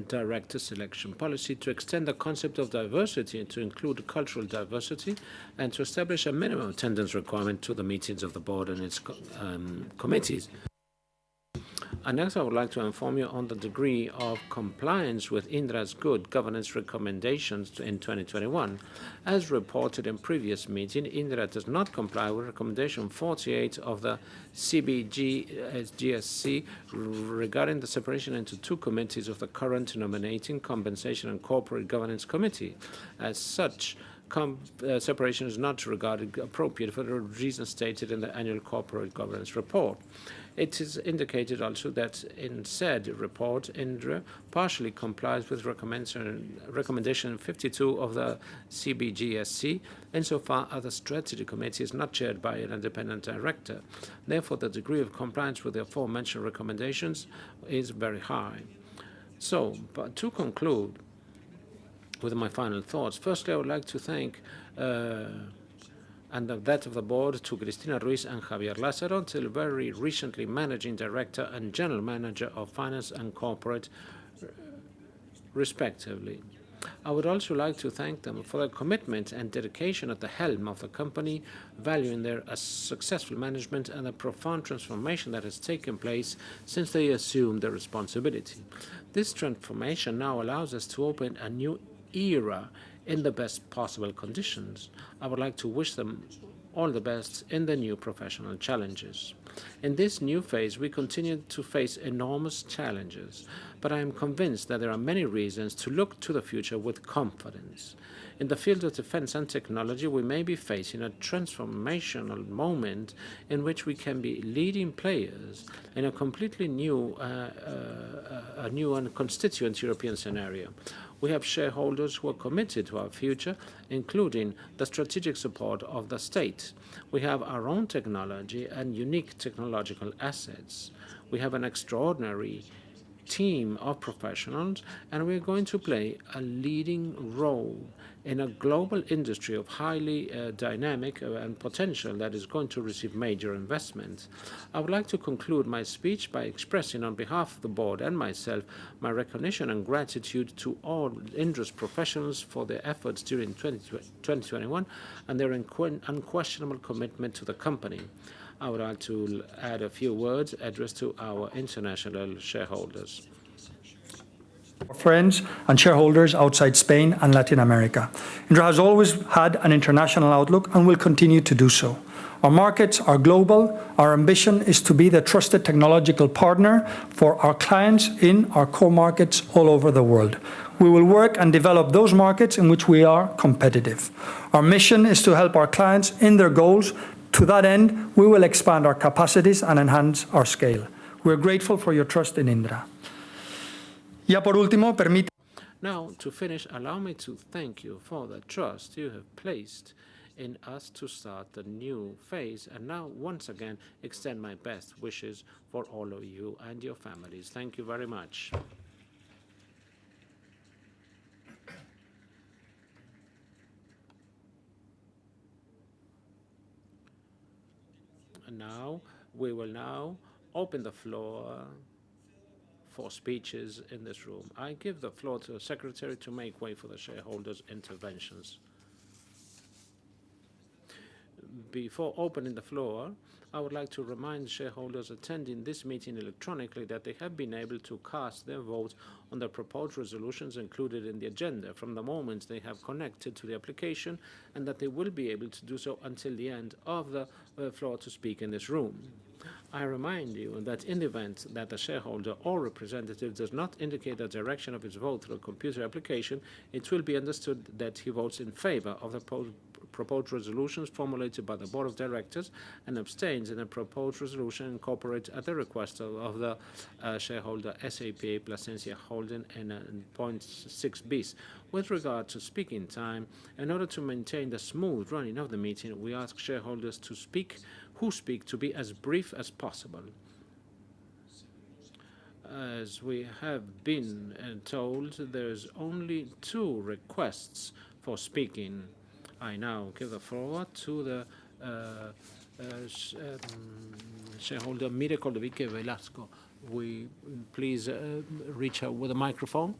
director selection policy to extend the concept of diversity to include cultural diversity and to establish a minimum attendance requirement to the meetings of the board and its committees. And next, I would like to inform you on the degree of compliance with Indra's good governance recommendations in 2021. As reported in previous meeting, Indra does not comply with recommendation 48 of the CBGSC regarding the separation into two committees of the current Nominating, Compensation and Corporate Governance Committee. As such, separation is not regarded appropriate for the reasons stated in the annual corporate governance report. It is indicated also that in said report, Indra partially complies with recommendation 52 of the CBGSC, insofar as the strategy committee is not chaired by an independent director. Therefore, the degree of compliance with the aforementioned recommendations is very high. So, but to conclude with my final thoughts, firstly, I would like to thank and that of the board to Cristina Ruiz and Javier Lázaro, until very recently managing director and general manager of finance and corporate, respectively. I would also like to thank them for their commitment and dedication at the helm of the company, valuing their successful management and the profound transformation that has taken place since they assumed the responsibility. This transformation now allows us to open a new era in the best possible conditions. I would like to wish them all the best in the new professional challenges. In this new phase, we continue to face enormous challenges, but I am convinced that there are many reasons to look to the future with confidence. In the field of defense and technology, we may be facing a transformational moment in which we can be leading players in a completely new and constituent European scenario. We have shareholders who are committed to our future, including the strategic support of the state. We have our own technology and unique technological assets. We have an extraordinary team of professionals, and we're going to play a leading role in a global industry of highly dynamic and potential that is going to receive major investment. I would like to conclude my speech by expressing on behalf of the board and myself my recognition and gratitude to all Indra's professionals for their efforts during 2021 and their unquestionable commitment to the company. I would like to add a few words addressed to our international shareholders. Friends and shareholders outside Spain and Latin America. Indra has always had an international outlook and will continue to do so. Our markets are global. Our ambition is to be the trusted technological partner for our clients in our core markets all over the world. We will work and develop those markets in which we are competitive. Our mission is to help our clients in their goals. To that end, we will expand our capacities and enhance our scale. We are grateful for your trust in Indra. Now, to finish, allow me to thank you for the trust you have placed in us to start the new phase, and now, once again, extend my best wishes for all of you and your families. Thank you very much. And now, we will now open the floor for speeches in this room. I give the floor to the Secretary to make way for the shareholders' interventions. Before opening the floor, I would like to remind shareholders attending this meeting electronically that they have been able to cast their votes on the proposed resolutions included in the agenda from the moment they have connected to the application, and that they will be able to do so until the end of the floor to speak in this room. I remind you that in the event that the shareholder or representative does not indicate the direction of his vote through a computer application, it will be understood that he votes in favor of the proposed resolutions formulated by the Board of Directors and abstains in a proposed resolution incorporated at the request of the shareholder SAP Plasencia Holding in 0.6 bis. With regard to speaking time, in order to maintain the smooth running of the meeting, we ask shareholders who speak to be as brief as possible. As we have been told, there's only 2 requests for speaking. I now give the floor to the shareholder Mire Coldevique Velasco. We please reach out with a microphone.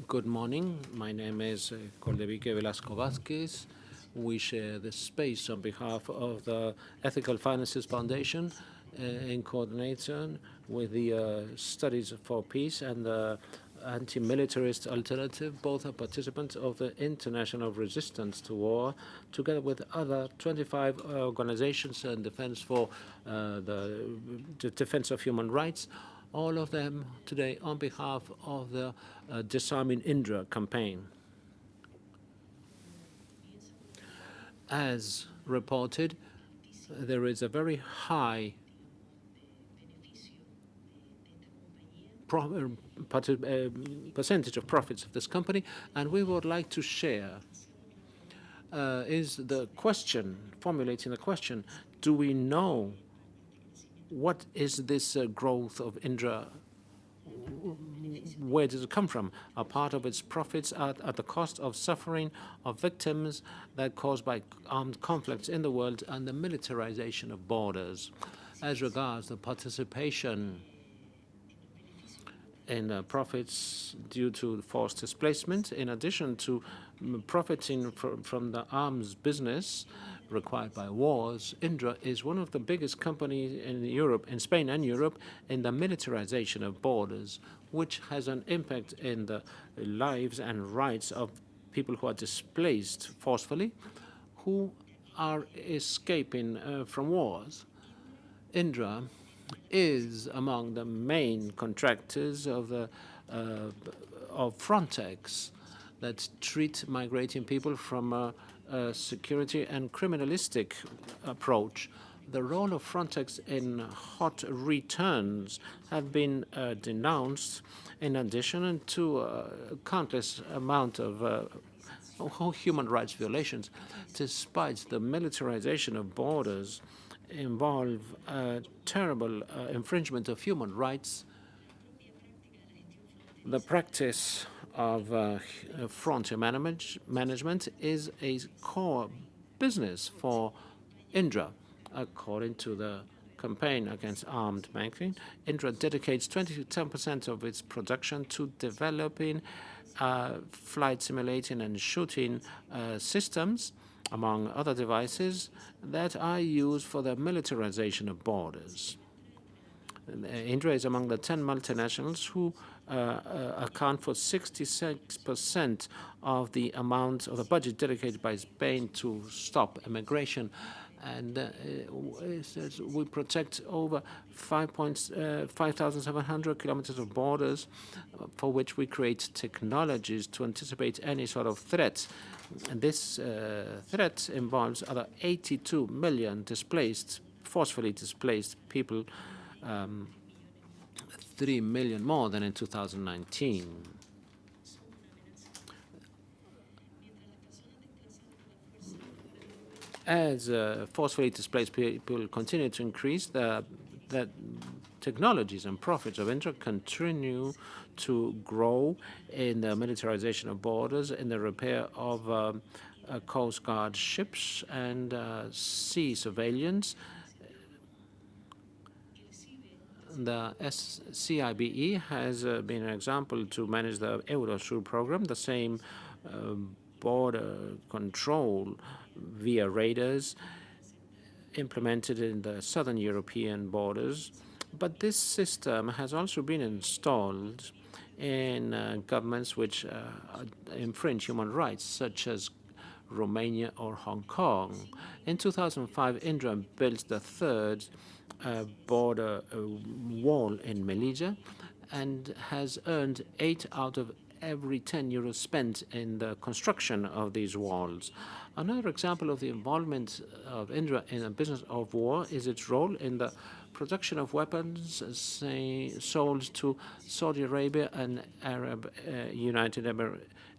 Good morning. My name is Coldevique Velasco Vázquez. We share this space on behalf of the Ethical Finances Foundation in coordination with the Studies for Peace and the Anti-Militarist Alternative. Both are participants of the International Resistance to War, together with other 25 organizations in defense for the defense of human rights. All of them today on behalf of the Disarming Indra campaign. As reported, there is a very high percentage of profits of this company, and we would like to share is the question, formulating the question, do we know what is this growth of Indra? Where does it come from? A part of its profits are at the cost of suffering of victims that caused by armed conflicts in the world and the militarization of borders. As regards the participation in profits due to forced displacement, in addition to profiting from the arms business required by wars, Indra is one of the biggest companies in Europe, in Spain and Europe, in the militarization of borders, which has an impact in the lives and rights of people who are displaced forcefully, who are escaping from wars. Indra is among the main contractors of Frontex that treat migrating people from a security and criminalistic approach. The role of Frontex in hot returns have been denounced, in addition to countless amount of human rights violations. Despite the militarization of borders involve terrible infringement of human rights, the practice of frontier management is a core business for Indra. According to the campaign against armed banking, Indra dedicates 20% of its production to developing flight simulating and shooting systems, among other devices, that are used for the militarization of borders. Indra is among the 10 multinationals who account for 66% of the amount of the budget dedicated by Spain to stop immigration. And it says we protect over 5,700 kilometers of borders, for which we create technologies to anticipate any sort of threat. And this threat involves other 82 million forcefully displaced people, 3 million more than in 2019. As forcefully displaced people continue to increase, the technologies and profits of Indra continue to grow in the militarization of borders, in the repair of Coast Guard ships and sea surveillance. The CIBE has been an example to manage the Eurosur program, the same border control via radars implemented in the southern European borders. But this system has also been installed in governments which infringe human rights, such as Romania or Hong Kong. In 2005, Indra built the third border wall in Melilla and has earned 8 out of every 10 euros spent in the construction of these walls. Another example of the involvement of Indra in a business of war is its role in the production of weapons sold to Saudi Arabia and United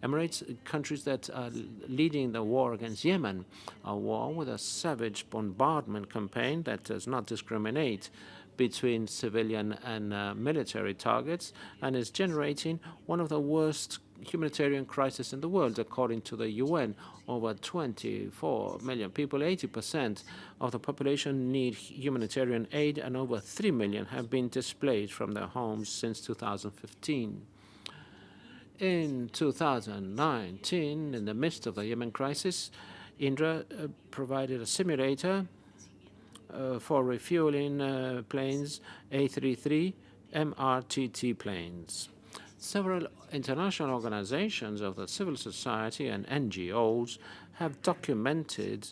Emirates, countries that are leading the war against Yemen, a war with a savage bombardment campaign that does not discriminate between civilian and military targets, and is generating one of the worst humanitarian crisis in the world, according to the UN. Over 24 million people, 80% of the population, need humanitarian aid, and over 3 million have been displaced from their homes since 2015. In 2019, in the midst of the Yemen crisis, Indra provided a simulator for refueling planes, A33 MRTT planes. Several international organizations of the civil society and NGOs have documented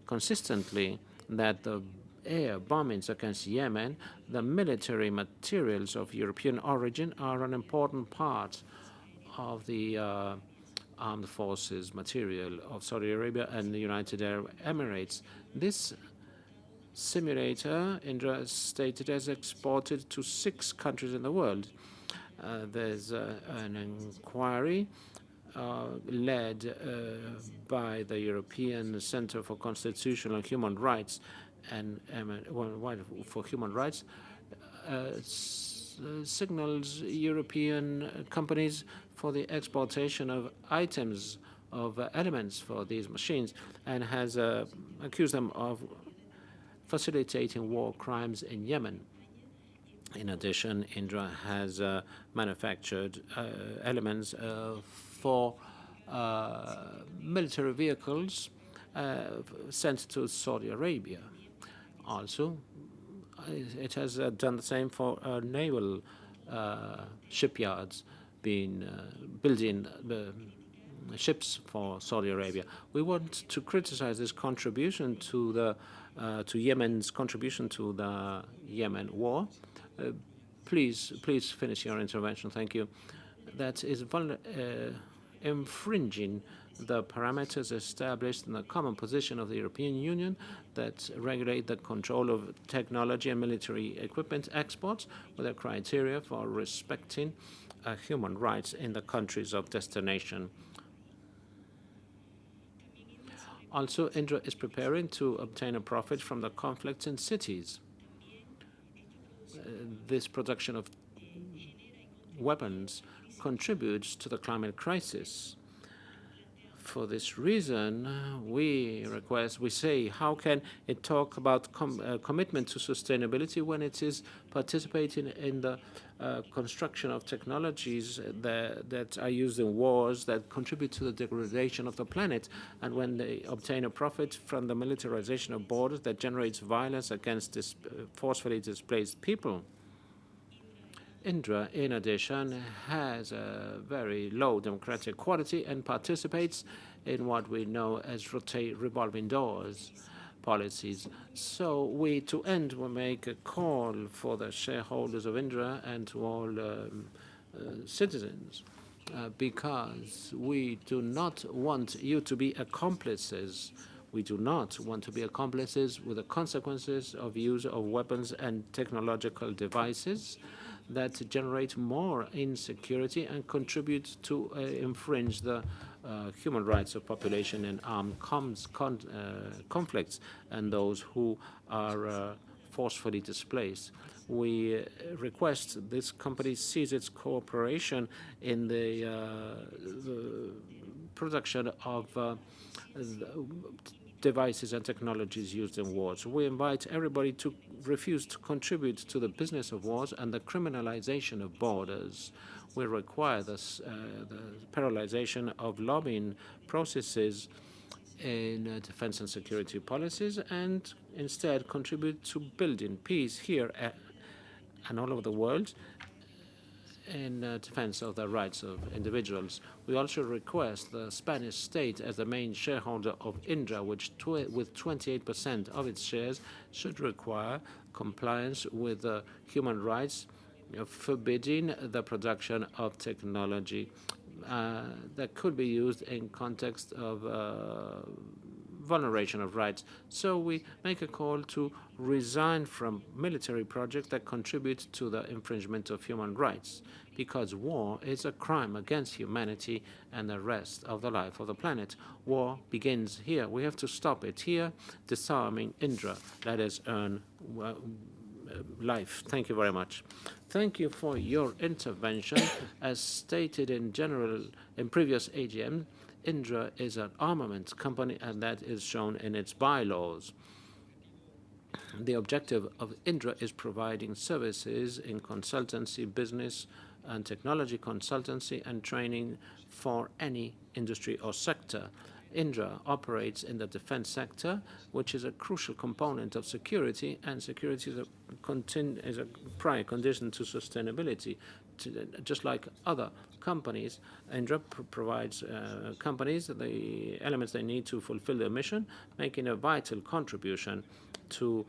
consistently that the air bombings against Yemen, the military materials of European origin, are an important part of the armed forces material of Saudi Arabia and the United Arab Emirates. This simulator, Indra stated, has exported to 6 countries in the world. There's an inquiry led by the European Center for Constitutional and Human Rights and for Human Rights signals European companies for the exportation of items, of elements for these machines, and has accused them of facilitating war crimes in Yemen. In addition, Indra has manufactured elements for military vehicles sent to Saudi Arabia. Also, it has done the same for naval shipyards, building ships for Saudi Arabia. We want to criticize this contribution to Yemen's contribution to the Yemen war. Please finish your intervention. Thank you. That is infringing the parameters established in the common position of the European Union that regulate the control of technology and military equipment exports with a criteria for respecting human rights in the countries of destination. Also, Indra is preparing to obtain a profit from the conflicts in cities. This production of weapons contributes to the climate crisis. For this reason, we say, how can it talk about commitment to sustainability when it is participating in the construction of technologies that are used in wars that contribute to the degradation of the planet, and when they obtain a profit from the militarization of borders that generates violence against forcefully displaced people? Indra, in addition, has a very low democratic quality and participates in what we know as revolving doors policies. So we make a call for the shareholders of Indra and to all citizens, because we do not want you to be accomplices. We do not want to be accomplices with the consequences of use of weapons and technological devices that generate more insecurity and contribute to infringe the human rights of population in armed conflicts and those who are forcefully displaced. We request this company cease its cooperation in the production of devices and technologies used in wars. We invite everybody to refuse to contribute to the business of wars and the criminalization of borders. We require the paralyzation of lobbying processes in defense and security policies, and instead contribute to building peace here and all over the world in defense of the rights of individuals. We also request the Spanish state, as the main shareholder of Indra, which with 28% of its shares, should require compliance with human rights, forbidding the production of technology that could be used in context of vulneration of rights. So we make a call to resign from military projects that contribute to the infringement of human rights, because war is a crime against humanity and the rest of the life of the planet. War begins here. We have to stop it here. Disarming Indra, let us earn life. Thank you very much. Thank you for your intervention. As stated in previous AGM, Indra is an armaments company, and that is shown in its bylaws. The objective of Indra is providing services in consultancy, business and technology consultancy and training for any industry or sector. Indra operates in the defense sector, which is a crucial component of security, and security is a prior condition to sustainability. Just like other companies, Indra provides companies the elements they need to fulfill their mission, making a vital contribution to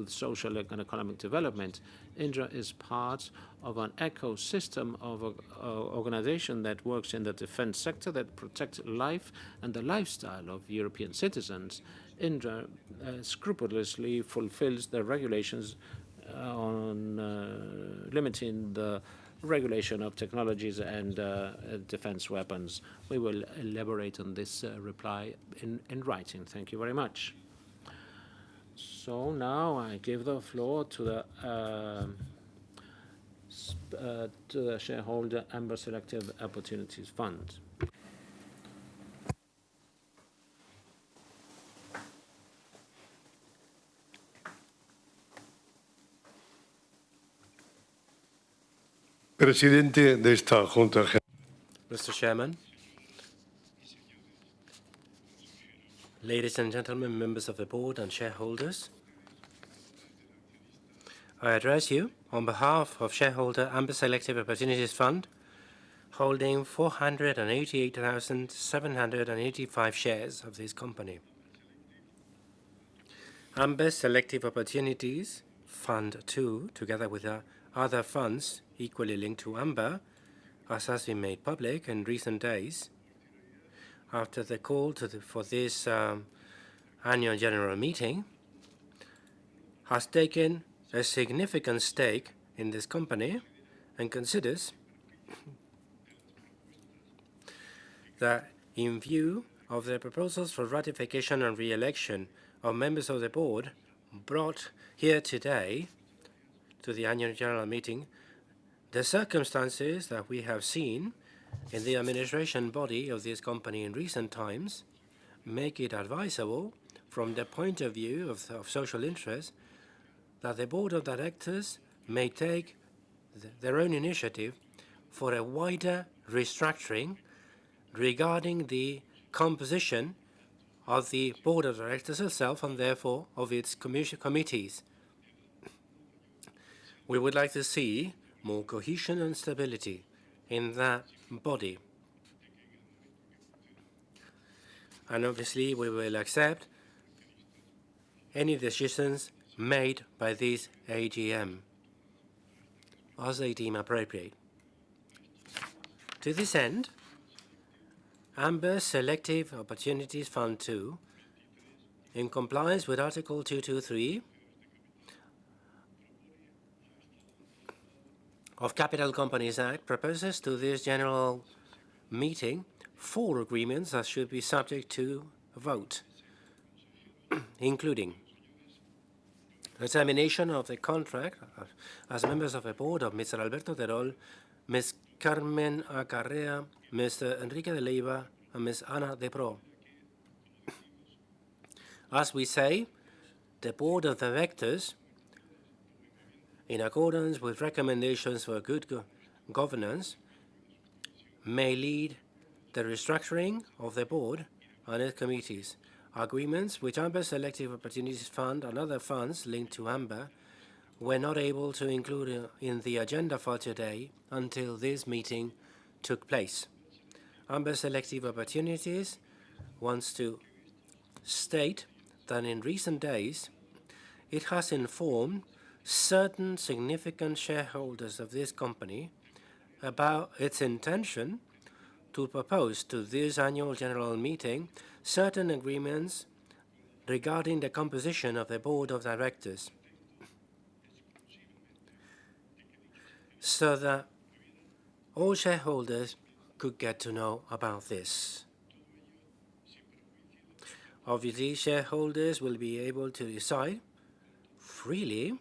social and economic development. Indra is part of an ecosystem of an organization that works in the defense sector that protects life and the lifestyle of European citizens. Indra scrupulously fulfills the regulations on limiting the regulation of technologies and defense weapons. We will elaborate on this reply in writing. Thank you very much. So now I give the floor to the shareholder Amber Selective Opportunities Fund. Presidente de esta Junta General. Mr. Chairman, ladies and gentlemen, members of the board and shareholders, I address you on behalf of shareholder Amber Selective Opportunities Fund, holding 488,785 shares of this company. Amber Selective Opportunities Fund 2, together with other funds equally linked to Amber, as has been made public in recent days, after the call for this annual general meeting, has taken a significant stake in this company and considers that in view of the proposals for ratification and re-election of members of the board brought here today to the annual general meeting, the circumstances that we have seen in the administration body of this company in recent times make it advisable from the point of view of social interest that the board of directors may take their own initiative for a wider restructuring regarding the composition of the board of directors itself and therefore of its committees. We would like to see more cohesion and stability in that body. And obviously we will accept any decisions made by this AGM as they deem appropriate. To this end, Amber Selective Opportunities Fund 2, in compliance with Article 223 of Capital Companies Act, proposes to this general meeting 4 agreements that should be subject to a vote, including the termination of the contract as members of the board of Mr. Alberto Terol, Ms. Carmen Acarrea, Mr. Enrique de Leiva, and Ms. Ana de Pro. As we say, the board of directors, in accordance with recommendations for good governance, may lead the restructuring of the board and its committees. Agreements which Amber Selective Opportunities Fund and other funds linked to Amber were not able to include in the agenda for today until this meeting took place. Amber Selective Opportunities wants to state that in recent days it has informed certain significant shareholders of this company about its intention to propose to this annual general meeting certain agreements regarding the composition of the board of directors, so that all shareholders could get to know about this. Obviously, shareholders will be able to decide freely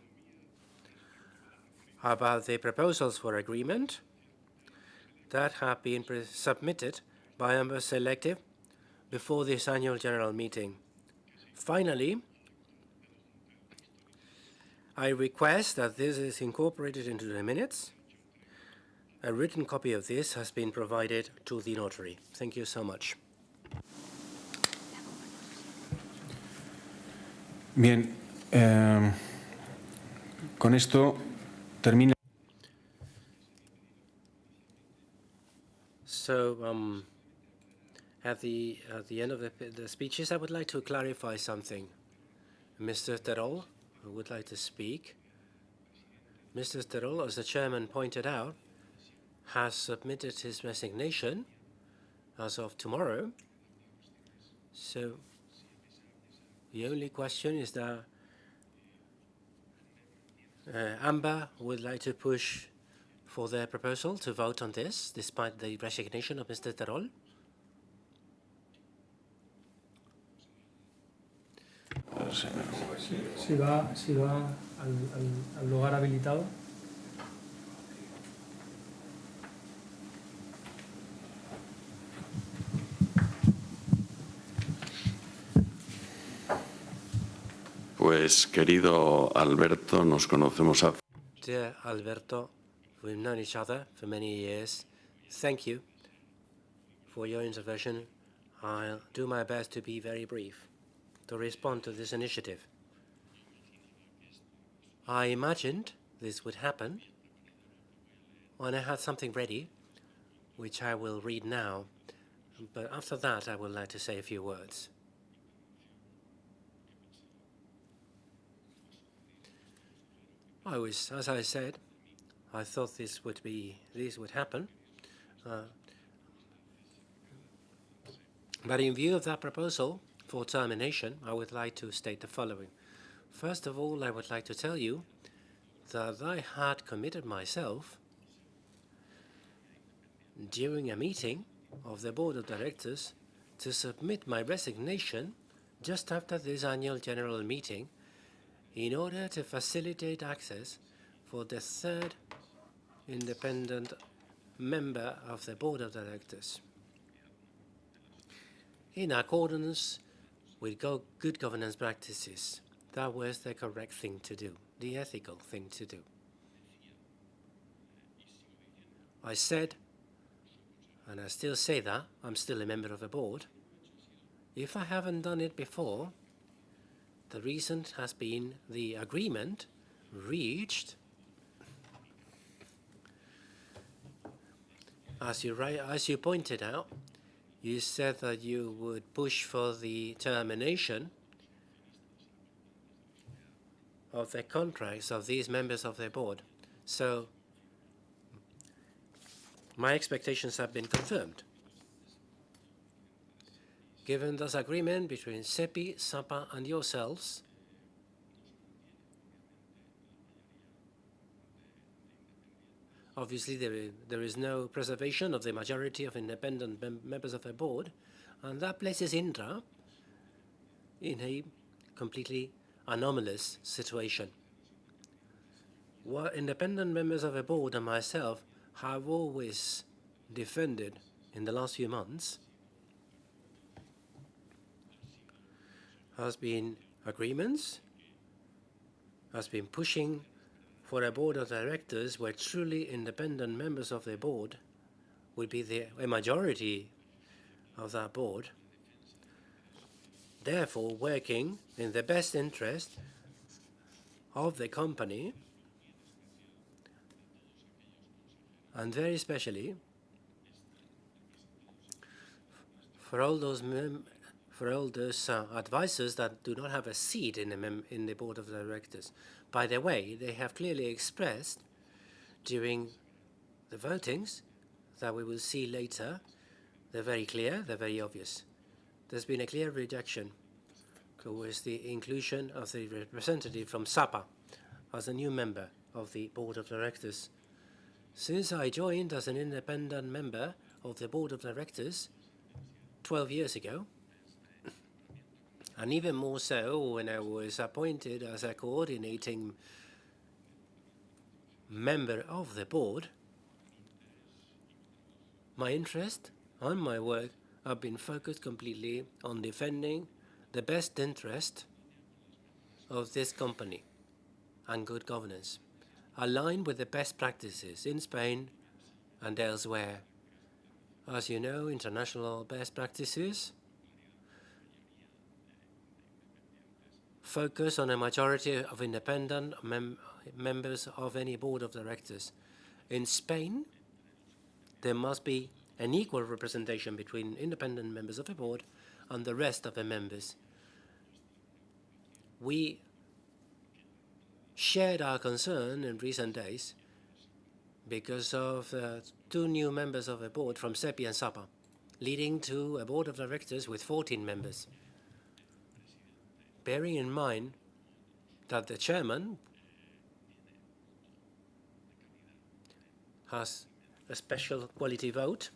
about the proposals for agreement that have been submitted by members selected before this annual general meeting. Finally, I request that this is incorporated into the minutes. A written copy of this has been provided to the notary. Thank you so much. Bien, con esto termina. So, at the end of the speeches, I would like to clarify something. Mr. Terol would like to speak. Mr. Terol, as the chairman pointed out, has submitted his resignation as of tomorrow. So the only question is that Amber would like to push for their proposal to vote on this, despite the resignation of Mr. Terol. Si va al lugar habilitado. Pues, querido Alberto, nos conocemos hace... Dear Alberto, we've known each other for many years. Thank you for your intervention. I'll do my best to be very brief to respond to this initiative. I imagined this would happen when I had something ready, which I will read now, but after that I would like to say a few words. As I said, I thought this would happen. But in view of that proposal for termination, I would like to state the following. First of all, I would like to tell you that I had committed myself during a meeting of the board of directors to submit my resignation just after this annual general meeting in order to facilitate access for the third independent member of the board of directors, in accordance with good governance practices. That was the correct thing to do, the ethical thing to do. I said, and I still say that, I'm still a member of the board. If I haven't done it before, the reason has been the agreement reached, as you pointed out. You said that you would push for the termination of the contracts of these members of the board. So my expectations have been confirmed. Given this agreement between SEPI, SAPA, and yourselves, obviously there is no preservation of the majority of independent members of the board, and that places Indra in a completely anomalous situation. What independent members of the board and myself have always defended in the last few months has been agreements, has been pushing for a board of directors where truly independent members of the board would be a majority of that board, therefore working in the best interest of the company, and very especially for all those advisors that do not have a seat in the board of directors. By the way, they have clearly expressed during the votings that we will see later They're very clear, they're very obvious. There's been a clear rejection towards the inclusion of the representative from SAPA as a new member of the Board of Directors. Since I joined as an independent member of the Board of Directors 12 years ago, and even more so when I was appointed as a coordinating member of the board, my interest and my work have been focused completely on defending the best interest of this company and good governance, aligned with the best practices in Spain and elsewhere. As you know, international best practices focus on a majority of independent members of any board of directors. In Spain, there must be an equal representation between independent members of the board and the rest of the members. We shared our concern in recent days because of two new members of the board from SEPI and SAPA, leading to a board of directors with 14 members. Bearing in mind that the chairman has a special quality vote,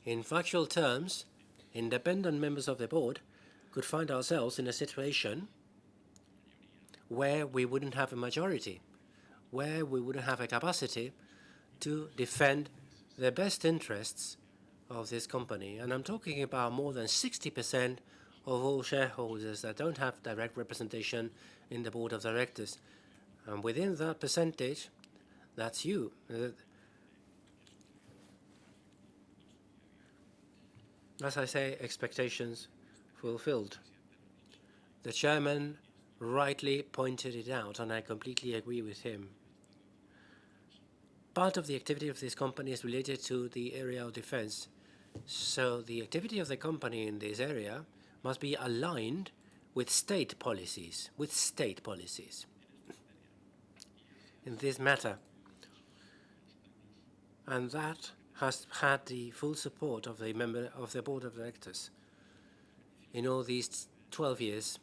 in factual terms, independent members of the board could find ourselves in a situation where we wouldn't have a majority, where we wouldn't have a capacity to defend the best interests of this company. And I'm talking about more than 60% of all shareholders that don't have direct representation in the board of directors. And within that percentage, that's you. As I say, expectations fulfilled. The chairman rightly pointed it out, and I completely agree with him. Part of the activity of this company is related to the area of defense. So the activity of the company in this area must be aligned with state policies, in this matter. And that has had the full support of the member of the board of directors in all these 12 years.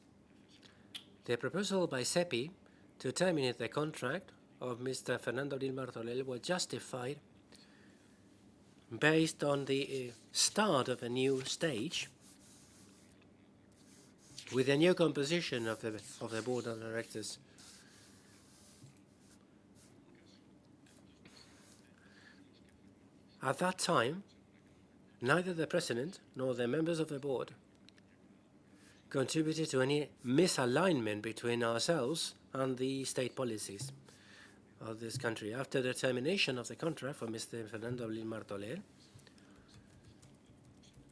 The proposal by SEPI to terminate the contract of Mr. Fernando Lil Martorell was justified based on the start of a new stage with a new composition of the board of directors. At that time, neither the president nor the members of the board contributed to any misalignment between ourselves and the state policies of this country. After the termination of the contract for Mr. Fernando Lil Martorell,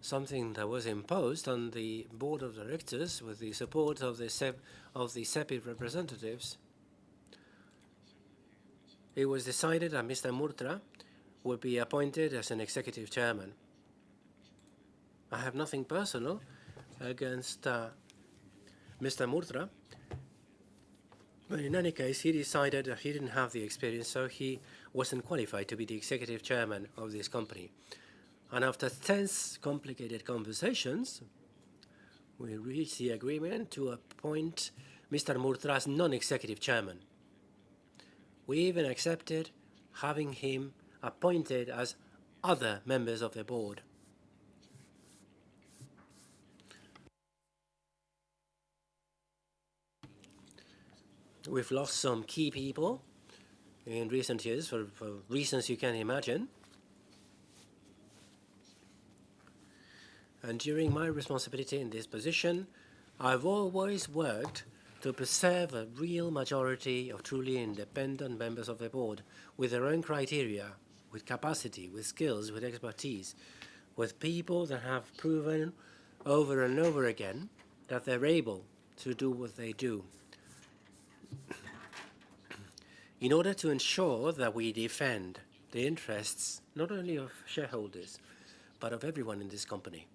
something that was imposed on the board of directors with the support of the SEPI representatives, it was decided that Mr. Murtra would be appointed as an executive chairman. I have nothing personal against Mr. Murtra, but in any case, he decided that he didn't have the experience, so he wasn't qualified to be the executive chairman of this company. And after tense, complicated conversations, we reached the agreement to appoint Mr. Murtra as non-executive chairman. We even accepted having him appointed as other members of the board. We've lost some key people in recent years for reasons you can imagine. And during my responsibility in this position, I've always worked to preserve a real majority of truly independent members of the board with their own criteria, with capacity, with skills, with expertise, with people that have proven over and over again that they're able to do what they do, in order to ensure that we defend the interests not only of shareholders, but of everyone in this company.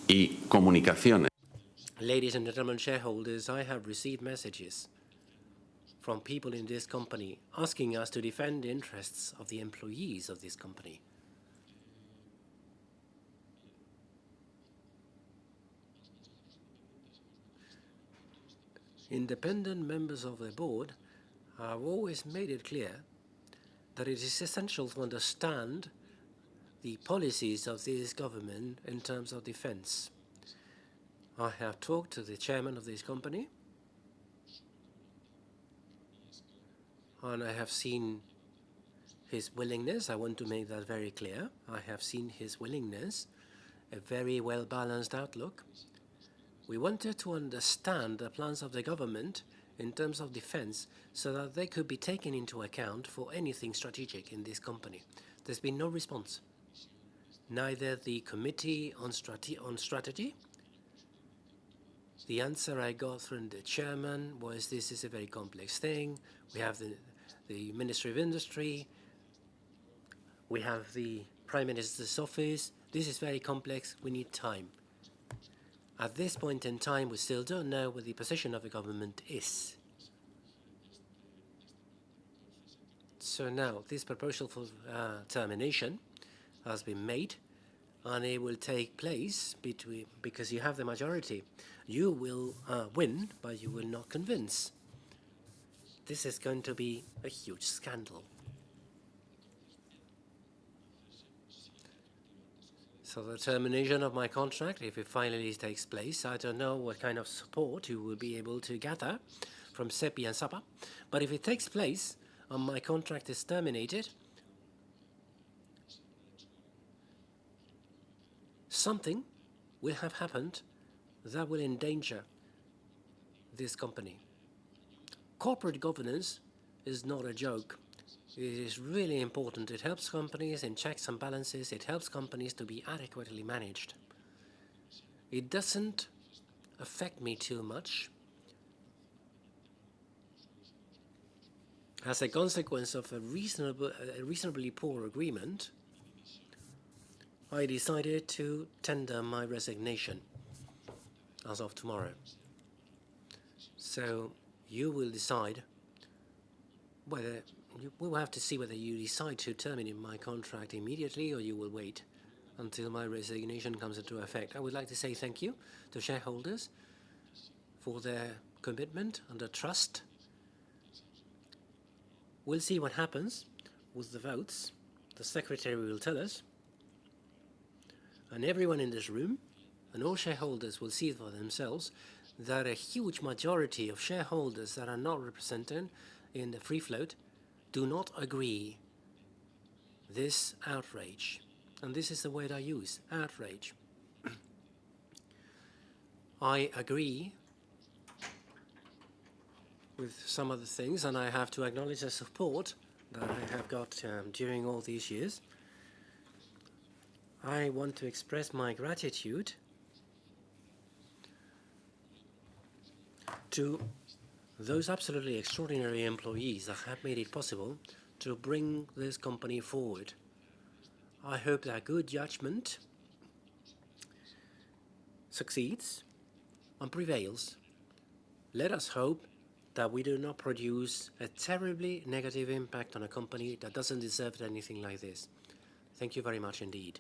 Y comunicaciones. Ladies and gentlemen shareholders, I have received messages from people in this company asking us to defend the interests of the employees of this company. Independent members of the board have always made it clear that it is essential to understand the policies of this government in terms of defense. I have talked to the chairman of this company, and I have seen his willingness. I want to make that very clear. I have seen his willingness, a very well-balanced outlook. We wanted to understand the plans of the government in terms of defense so that they could be taken into account for anything strategic in this company. There's been no response. Neither the Committee on Strategy. The answer I got from the chairman was, this is a very complex thing. We have the Ministry of Industry. We have the Prime Minister's office. This is very complex. We need time. At this point in time, we still don't know what the position of the government is. So now, this proposal for termination has been made, and it will take place because you have the majority. You will win, but you will not convince. This is going to be a huge scandal. So the termination of my contract, if it finally takes place, I don't know what kind of support you will be able to gather from SEPI and SAPA, but if it takes place and my contract is terminated, something will have happened that will endanger this company. Corporate governance is not a joke. It is really important. It helps companies in checks and balances. It helps companies to be adequately managed. It doesn't affect me too much. As a consequence of a reasonably poor agreement, I decided to tender my resignation as of tomorrow. So you will decide whether we will have to see whether you decide to terminate my contract immediately or you will wait until my resignation comes into effect. I would like to say thank you to shareholders for their commitment and their trust. We'll see what happens with the votes. The secretary will tell us. And everyone in this room and all shareholders will see for themselves that a huge majority of shareholders that are not represented in the free float do not agree. This outrage, and this is the word I use, outrage. I agree with some of the things, and I have to acknowledge the support that I have got during all these years. I want to express my gratitude to those absolutely extraordinary employees that have made it possible to bring this company forward. I hope that good judgment succeeds and prevails. Let us hope that we do not produce a terribly negative impact on a company that doesn't deserve anything like this. Thank you very much indeed.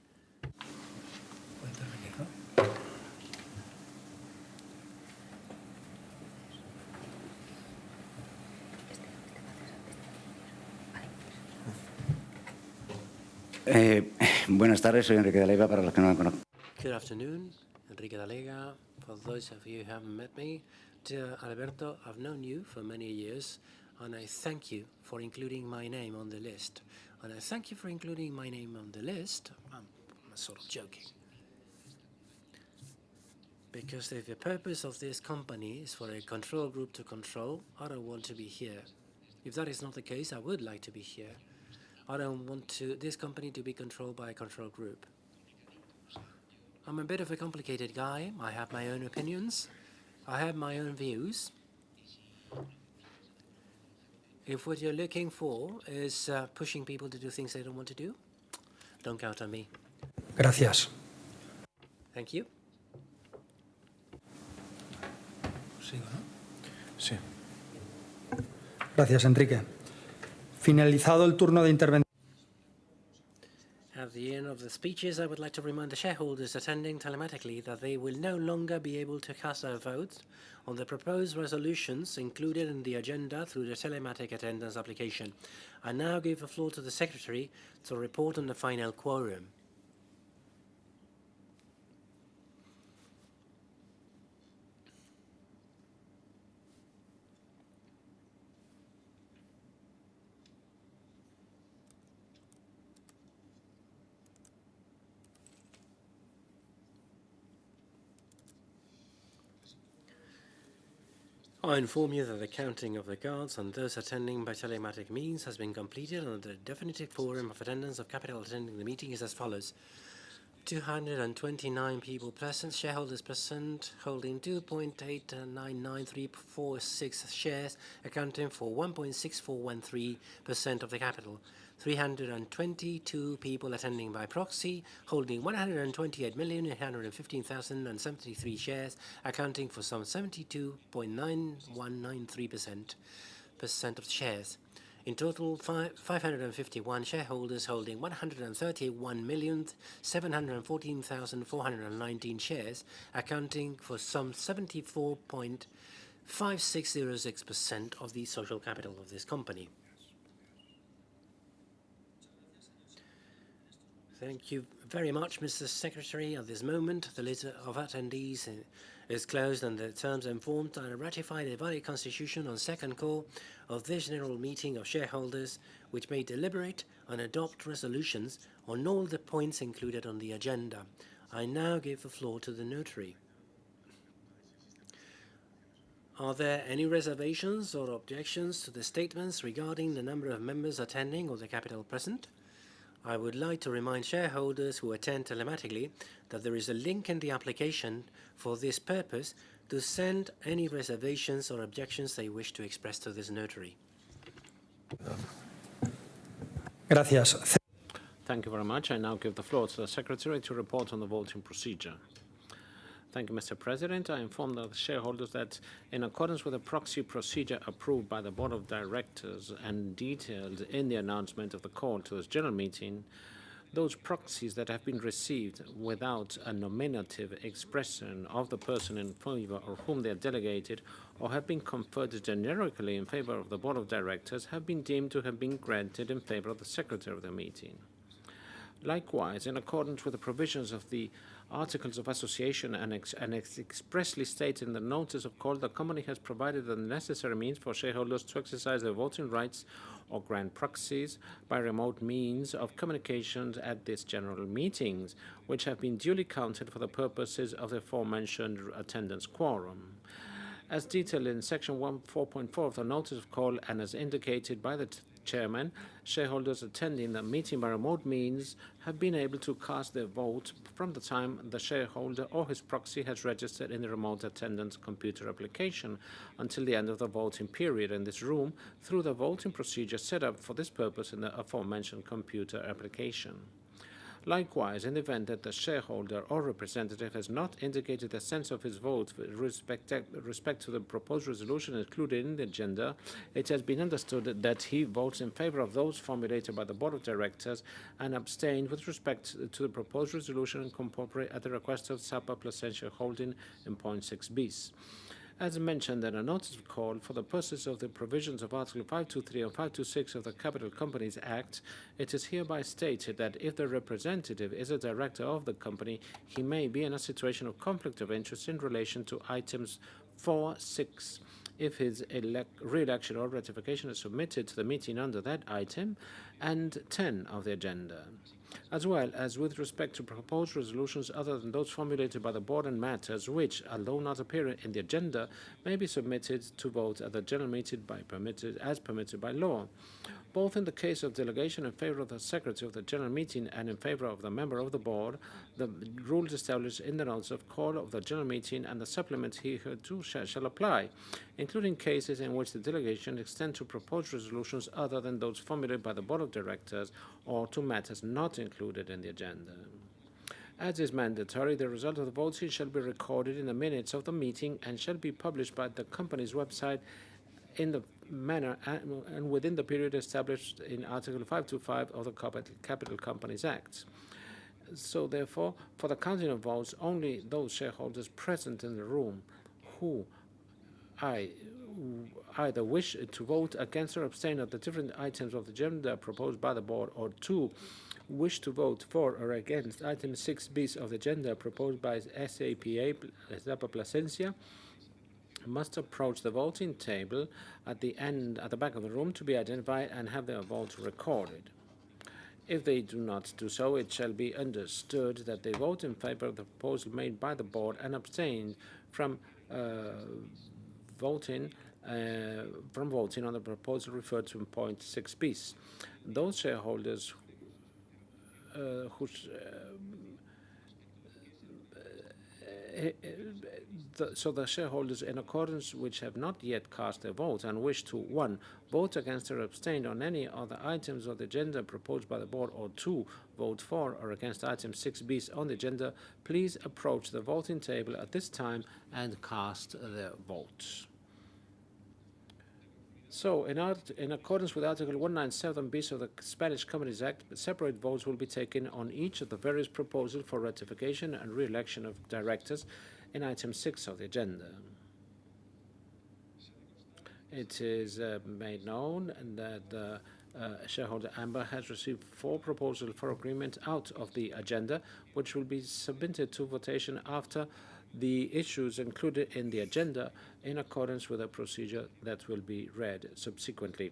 Buenas tardes, soy Enrique de Leiva, para los que no me conocen. Good afternoon, Enrique Dalega. For those of you who haven't met me, dear Alberto, I've known you for many years, and I thank you for including my name on the list. And I thank you for including my name on the list. I'm sort of joking. Because if the purpose of this company is for a control group to control, I don't want to be here. If that is not the case, I would like to be here. I don't want this company to be controlled by a control group. I'm a bit of a complicated guy. I have my own opinions. I have my own views. If what you're looking for is pushing people to do things they don't want to do, don't count on me. Gracias. Thank you. Sí. Gracias, Enrique. Finalizado el turno de intervención. At At the end of the speeches, I would like to remind the shareholders attending telematically that they will no longer be able to cast their votes on the proposed resolutions included in the agenda through the telematic attendance application. I now give the floor to the Secretary to report on the final quorum. I inform you that the counting of the cards and those attending by telematic means has been completed, and the definitive quorum of attendance of capital attending the meeting is as follows. 229 people present, shareholders present, holding 2.899346 shares, accounting for 1.6413% of the capital. 322 people attending by proxy, holding 128,815,073 shares, accounting for some 72.9193% of the shares. In total, 551 shareholders holding 131,714,419 shares, accounting for some 74.5606% of the social capital of this company. Thank you very much, Mr. Secretary. At this moment, the list of attendees is closed and the terms informed and ratified a valid constitution on second call of this general meeting of shareholders, which may deliberate and adopt resolutions on all the points included on the agenda. I now give the floor to the notary. Are there any reservations or objections to the statements regarding the number of members attending or the capital present? I would like to remind shareholders who attend telematically that there is a link in the application for this purpose to send any reservations or objections they wish to express to this notary. Gracias. Thank you very much. I now give the floor to the Secretary to report on the voting procedure. Thank you, Mr. President. I inform the shareholders that in accordance with the proxy procedure approved by the Board of Directors and detailed in the announcement of the call to this general meeting, those proxies that have been received without a nominative expression of the person in favor of whom they are delegated or have been conferred generically in favor of the Board of Directors have been deemed to have been granted in favor of the Secretary of the meeting. Likewise, in accordance with the provisions of the Articles of Association and expressly stated in the notice of call, the company has provided the necessary means for shareholders to exercise their voting rights or grant proxies by remote means of communications at these general meetings, which have been duly counted for the purposes of the aforementioned attendance quorum. As detailed in Section 4.4 of the notice of call and as indicated by the Chairman, shareholders attending the meeting by remote means have been able to cast their vote from the time the shareholder or his proxy has registered in the remote attendance computer application until the end of the voting period in this room through the voting procedure set up for this purpose in the aforementioned computer application. Likewise, in the event that the shareholder or representative has not indicated the sense of his vote with respect to the proposed resolution included in the agenda, it has been understood that he votes in favor of those formulated by the Board of Directors and abstained with respect to the proposed resolution incorporated at the request of SAPA Placentia Holding in point 6 bis. As mentioned in a notice of call, for the purposes of the provisions of Article 523 and 526 of the Capital Companies Act, it is hereby stated that if the representative is a director of the company, he may be in a situation of conflict of interest in relation to items 4, 6, if his re-election or ratification is submitted to the meeting under that item, and 10 of the agenda, as well as with respect to proposed resolutions other than those formulated by the board and matters which, although not appearing in the agenda, may be submitted to vote at the general meeting as permitted by law. Both in the case of delegation in favor of the Secretary of the General Meeting and in favor of the member of the Board, the rules established in the notice of call of the General Meeting and the supplements hereto shall apply, including cases in which the delegation extends to proposed resolutions other than those formulated by the Board of Directors or to matters not included in the agenda. As is mandatory, the result of the voting shall be recorded in the minutes of the meeting and shall be published by the company's website in the manner and within the period established in Article 525 of the Capital Companies Act. So therefore, for the counting of votes, only those shareholders present in the room who either wish to vote against or abstain on the different items of the agenda proposed by the board, or 2, wish to vote for or against item 6 bis of the agenda proposed by SAPA Plasencia, must approach the voting table at the back of the room to be identified and have their vote recorded. If they do not do so, it shall be understood that they vote in favor of the proposal made by the board and abstain from voting on the proposal referred to in point 6 bis. Those shareholders so the shareholders in accordance which have not yet cast their vote and wish to 1. Vote against or abstain on any other items of the agenda proposed by the board, or 2. Vote for or against item 6 bis on the agenda, please approach the voting table at this time and cast their votes. So, in accordance with Article 197 bis of the Spanish Companies Act, separate votes will be taken on each of the various proposals for ratification and re-election of directors in item 6 of the agenda. It is made known that shareholder Amber has received 4 proposals for agreement out of the agenda, which will be submitted to votation after the issues included in the agenda in accordance with a procedure that will be read subsequently.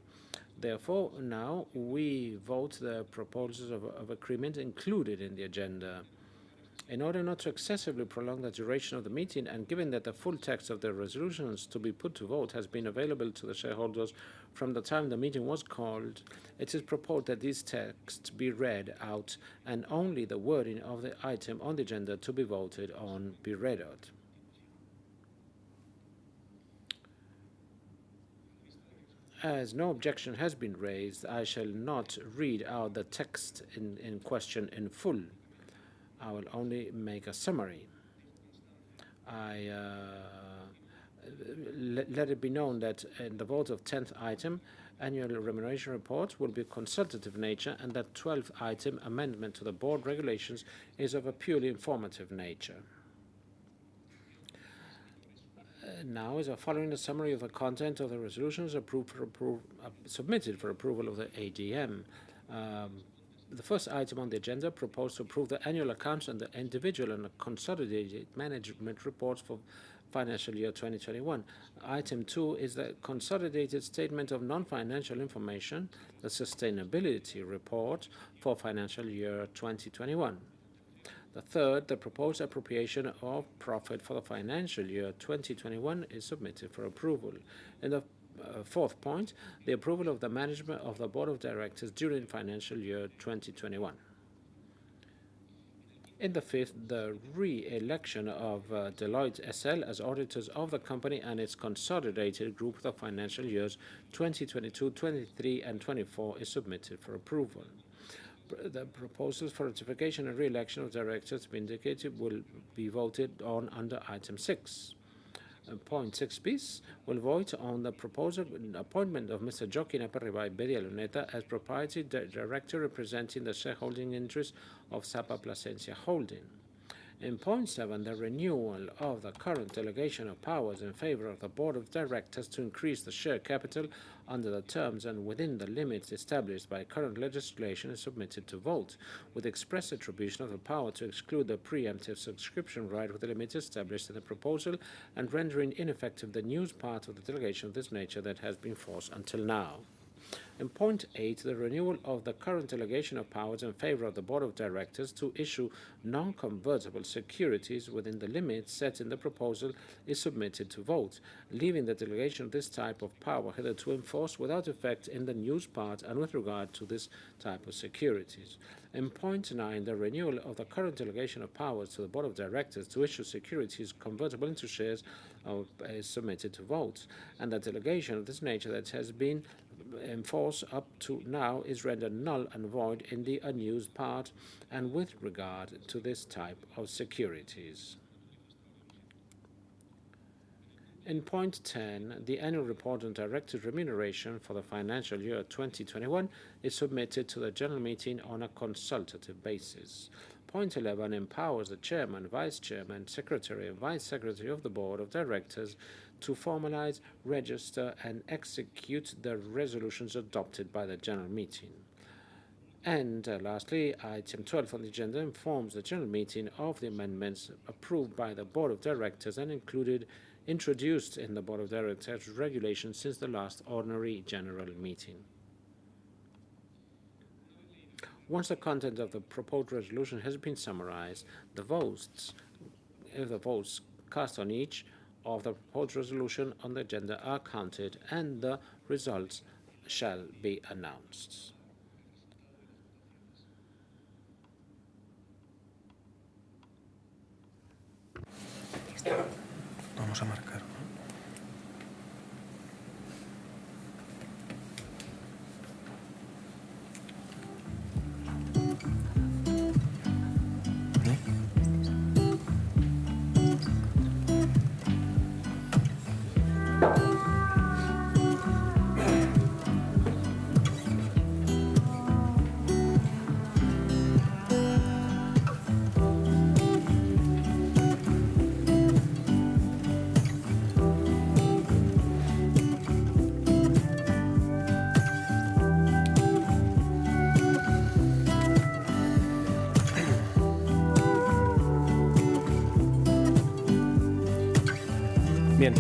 Therefore, now we vote the proposals of agreement included in the agenda. In order not to excessively prolong the duration of the meeting, and given that the full text of the resolutions to be put to vote has been available to the shareholders from the time the meeting was called, it is proposed that these texts be read out and only the wording of the item on the agenda to be voted on be read out. As no objection has been raised, I shall not read out the text in question in full. I will only make a summary. Let it be known that in the vote of 10th item, annual remuneration report will be consultative nature, and that 12th item, amendment to the board regulations, is of a purely informative nature. Now is following the summary of the content of the resolutions submitted for approval of the AGM. The first item on the agenda proposed to approve the annual accounts and the individual and consolidated management reports for financial year 2021. Item 2 is the consolidated statement of non-financial information, the sustainability report for financial year 2021. The third, the proposed appropriation of profit for the financial year 2021, is submitted for approval. In the fourth point, the approval of the management of the Board of Directors during financial year 2021. In the fifth, the re-election of Deloitte SL as auditors of the company and its consolidated group for the financial years 2022, 23, and 24 is submitted for approval. The proposals for ratification and re-election of directors to be indicated will be voted on under item 6. Point 6 bis will vote on the proposal appointment of Mr. Joaquín Aperribay Bedia Luneta as proprietary director representing the shareholding interest of SAPA Plasencia Holding. In point 7, the renewal of the current delegation of powers in favor of the Board of Directors to increase the share capital under the terms and within the limits established by current legislation is submitted to vote, with express attribution of the power to exclude the preemptive subscription right with the limits established in the proposal and rendering ineffective the news part of the delegation of this nature that has been forced until now. In point 8, the renewal of the current delegation of powers in favor of the Board of Directors to issue non-convertible securities within the limits set in the proposal is submitted to vote, leaving the delegation of this type of power hitherto enforced without effect in the news part and with regard to this type of securities. In point 9, the renewal of the current delegation of powers to the Board of Directors to issue securities convertible into shares is submitted to vote, and the delegation of this nature that has been enforced up to now is rendered null and void in the unused part and with regard to this type of securities. In point 10, the annual report on directors' remuneration for the financial year 2021 is submitted to the general meeting on a consultative basis. Point 11 empowers the chairman, vice chairman, secretary, and vice secretary of the board of directors to formalize, register, and execute the resolutions adopted by the general meeting. And lastly, item 12 on the agenda informs the general meeting of the amendments approved by the board of directors and introduced in the board of directors regulations since the last ordinary general meeting. Once the content of the proposed resolution has been summarized, the votes cast on each of the proposed resolution on the agenda are counted and the results shall be announced. Vamos a marcar. Bien.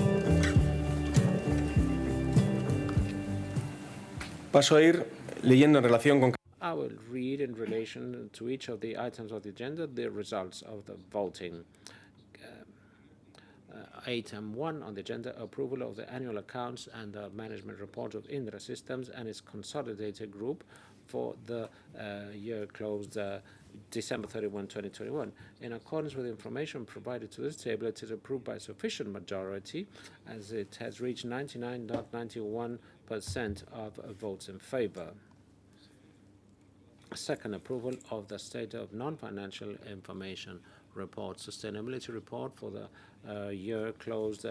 Paso a ir leyendo en relación con... I will read in relation to each of the items of the agenda the results of the voting. Item 1 on the agenda, approval of the annual accounts and the management report of Indra Systems and its consolidated group for the year closed December 31, 2021. In accordance with the information provided to this table, it is approved by sufficient majority as it has reached 99.91% of votes in favor. Second, approval of the state of non-financial information report, sustainability report for the year closed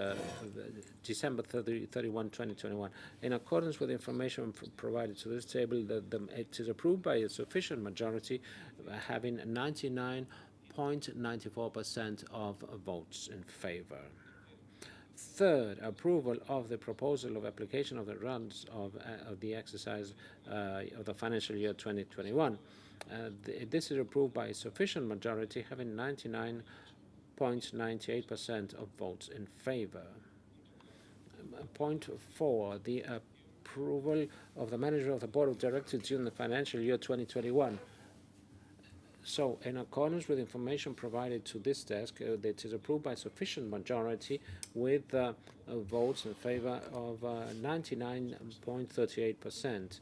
December 31, 2021. In accordance with the information provided to this table, it is approved by a sufficient majority, having 99.94% of votes in favor. Third, approval of the proposal of application of the runs of the exercise of the financial year 2021. This is approved by a sufficient majority, having 99.98% of votes in favor. Point 4, the approval of the manager of the board of directors during the financial year 2021. So, in accordance with information provided to this desk, it is approved by sufficient majority with votes in favor of 99.38%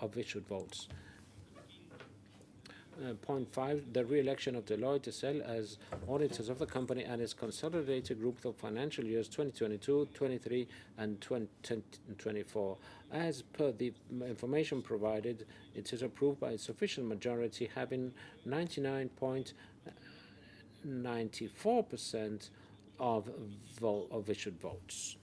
of issued votes. Point 5, the re-election of Deloitte SL as auditors of the company and its consolidated group of financial years 2022, 23, and 2024. As per the information provided, it is approved by a sufficient majority, having 99.94% of issued votes.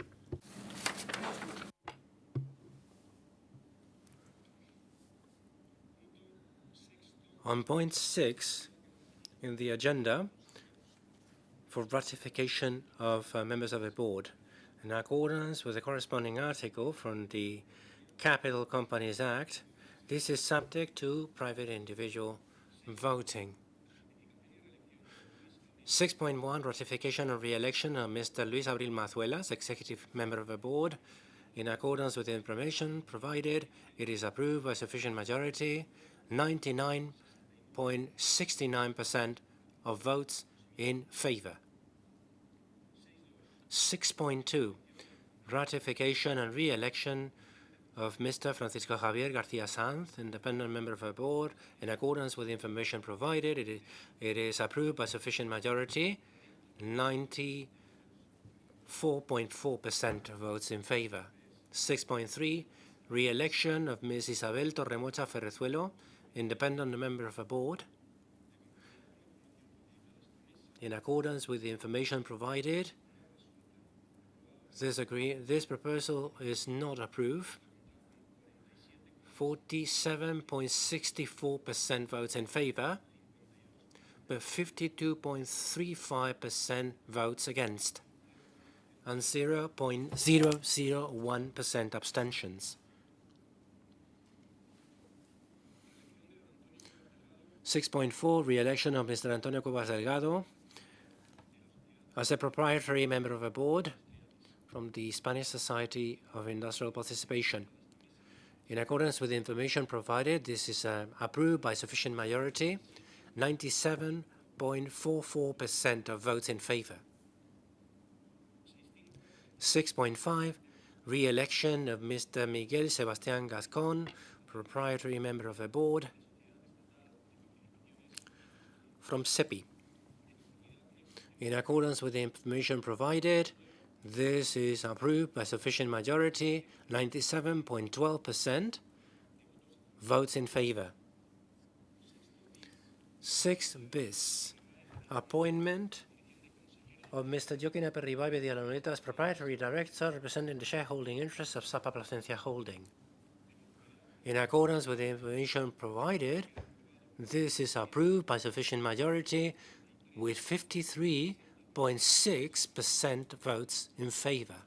On point 6 in the agenda for ratification of members of the board, in accordance with the corresponding article from the Capital Companies Act, this is subject to private individual voting. 6.1, ratification and re-election of Mr. Luis Abril Mazuelas, executive member of the board. In accordance with the information provided, it is approved by sufficient majority, 99.69% of votes in favor. 6.2, ratification and re-election of Mr. Francisco Javier García Sanz, independent member of the board. In accordance with the information provided, it is approved by sufficient majority, 94.4% of votes in favor. 6.3, re-election of Ms. Isabel Torremocha Ferrezuelo, independent member of the board. In accordance with the information provided, This proposal is not approved. 47.64% votes in favor, but 52.35% votes against, and 0.001% abstentions. 6.4, re-election of Mr. Antonio Cuevas Delgado as a proprietary member of a board from the Spanish Society of Industrial Participation. In accordance with the information provided, this is approved by sufficient majority, 97.44% of votes in favor. 6.5, re-election of Mr. Miguel Sebastián Gascón, proprietary member of the board from SEPI. In accordance with the information provided, this is approved by sufficient majority, 97.12% votes in favor. 6 bis, appointment of Mr. Joaquín Aperribay de la Luneta as proprietary director representing the shareholding interests of Sapa Placencia Holding. In accordance with the information provided, this is approved by sufficient majority with 53.6% votes in favor.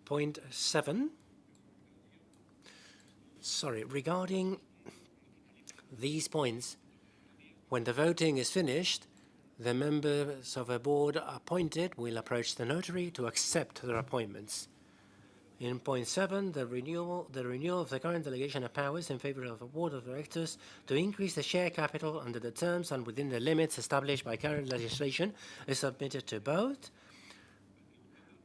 Point 7. Regarding these points, when the voting is finished, the members of a board appointed will approach the notary to accept their appointments. In point 7, the renewal of the current delegation of powers in favor of the board of directors to increase the share capital under the terms and within the limits established by current legislation is submitted to vote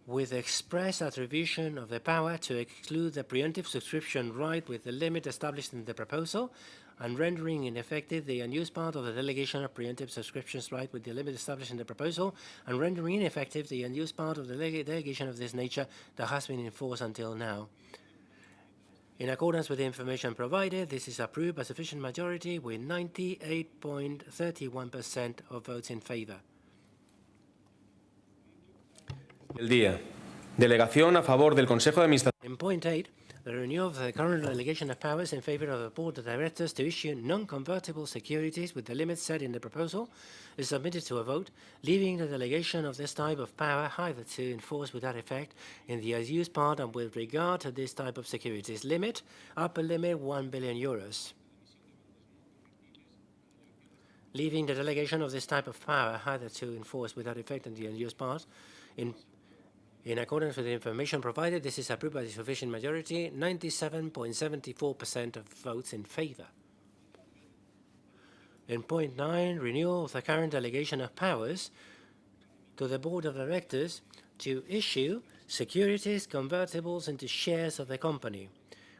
with express attribution of the power to exclude the preemptive subscription right with the limit established in the proposal and rendering ineffective the unused part of the delegation of preemptive subscriptions right with the limit established in the proposal and rendering ineffective the unused part of the delegation of this nature that has been in force until now. In accordance with the information provided, this is approved by sufficient majority with 98.31% of votes in favor. El día. Delegación a favor del Consejo de Administración. In point 8, the renewal of the current delegation of powers in favor of the board of directors to issue non-convertible securities with the limits set in the proposal is submitted to a vote, leaving the delegation of this type of power either to enforce without effect in the as-used part and with regard to this type of securities limit, upper limit €1 billion. Leaving the delegation of this type of power either to enforce without effect in the unused part in accordance with the information provided, this is approved by the sufficient majority, 97.74% of votes in favor. In point 9, renewal of the current delegation of powers to the board of directors to issue securities convertibles into shares of the company,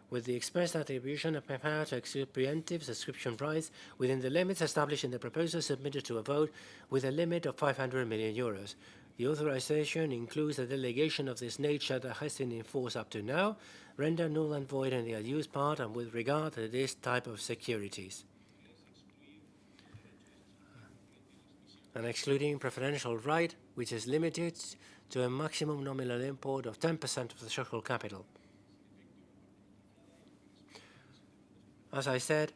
with the express attribution of power to exclude preemptive subscription rights within the limits established in the proposal submitted to a vote with a limit of €500 million. The authorization includes a delegation of this nature that has been in force up to now, render null and void in the unused part and with regard to this type of securities. And excluding preferential right, which is limited to a maximum nominal import of 10% of the shareholder capital. As I said,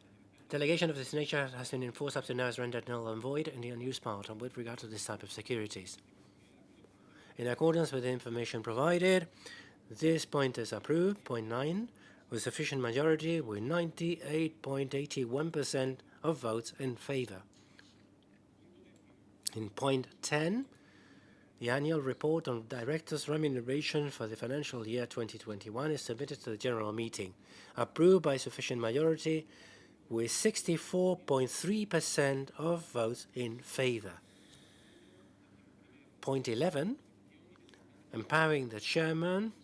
delegation of this nature has been in force up to now is rendered null and void in the unused part and with regard to this type of securities. In accordance with the information provided, this point is approved, point 9, with sufficient majority with 98.81% of votes in favor. In point 10, the annual report on directors' remuneration for the financial year 2021 is submitted to the general meeting, approved by sufficient majority with 64.3% of votes in favor. Point 11, empowering the chairman,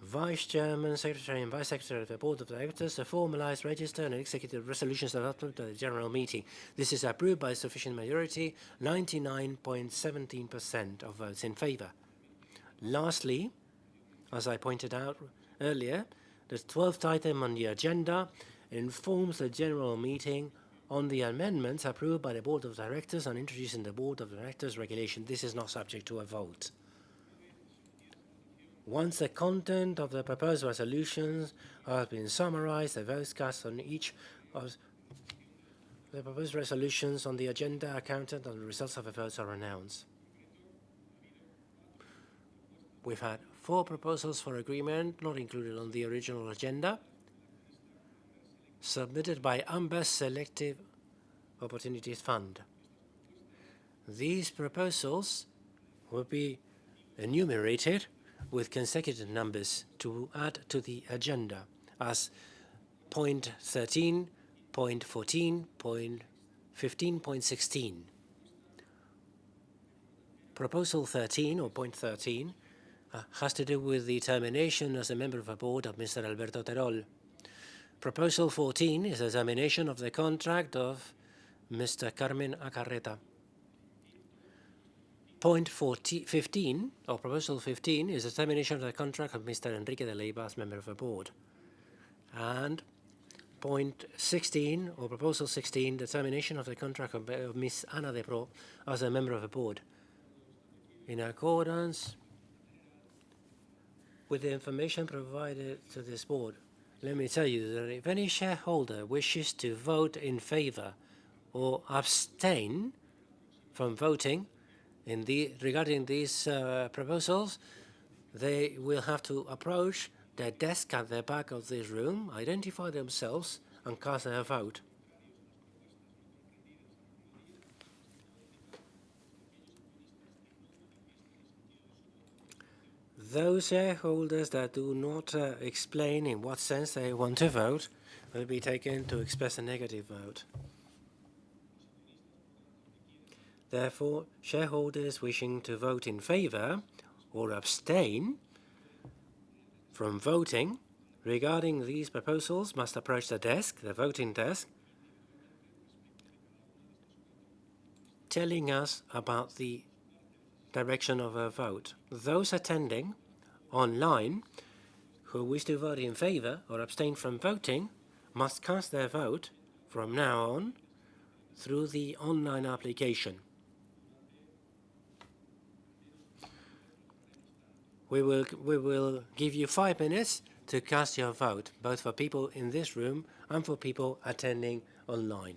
vice chairman, secretary and vice secretary of the board of directors to formalize, register and execute resolutions adopted by the general meeting. This is approved by sufficient majority, 99.17% of votes in favor. Lastly, as I pointed out earlier, the 12th item on the agenda informs the general meeting on the amendments approved by the Board of Directors and introduced in the Board of Directors regulation. This is not subject to a vote. Once the content of the proposed resolutions has been summarized, the votes cast on each of the proposed resolutions on the agenda are counted and the results of the votes are announced. We've had 4 proposals for agreement not included on the original agenda, submitted by Amber's Selective Opportunities Fund. These proposals will be enumerated with consecutive numbers to add to the agenda as point 13, point 14, point 15, point 16. Proposal 13, or point 13, has to do with the termination as a member of a board of Mr. Alberto Terol. Proposal 14 is a termination of the contract of Mr. Carmen Acarreta. Point 15, or proposal 15, is a termination of the contract of Mr. Enrique de Leiva as member of a board. And point 16, or proposal 16, the termination of the contract of Ms. Ana de Pro as a member of a board. In accordance with the information provided to this board, let me tell you that if any shareholder wishes to vote in favor or abstain from voting regarding these proposals, they will have to approach the desk at the back of this room, identify themselves, and cast their vote. Those shareholders that do not explain in what sense they want to vote will be taken to express a negative vote. Therefore, shareholders wishing to vote in favor or abstain from voting regarding these proposals must approach the desk, the voting desk, telling us about the direction of a vote. Those attending online who wish to vote in favor or abstain from voting must cast their vote from now on through the online application. We will give you 5 minutes to cast your vote, both for people in this room and for people attending online.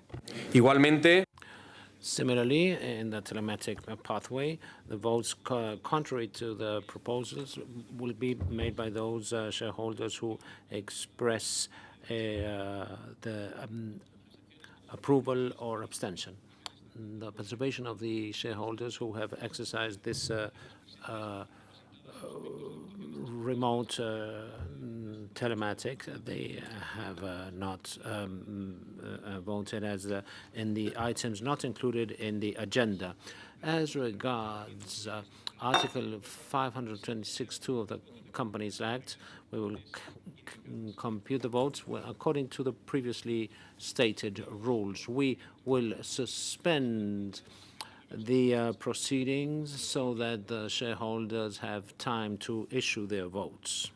Igualmente, Similarly, in the telematic pathway, the votes contrary to the proposals will be made by those shareholders who express the approval or abstention. The participation of the shareholders who have exercised this remote telematic, they have not voted as in the items not included in the agenda. As regards Article 526(2) of the Companies Act, we will compute the votes according to the previously stated rules. We will suspend the proceedings so that the shareholders have time to issue their votes.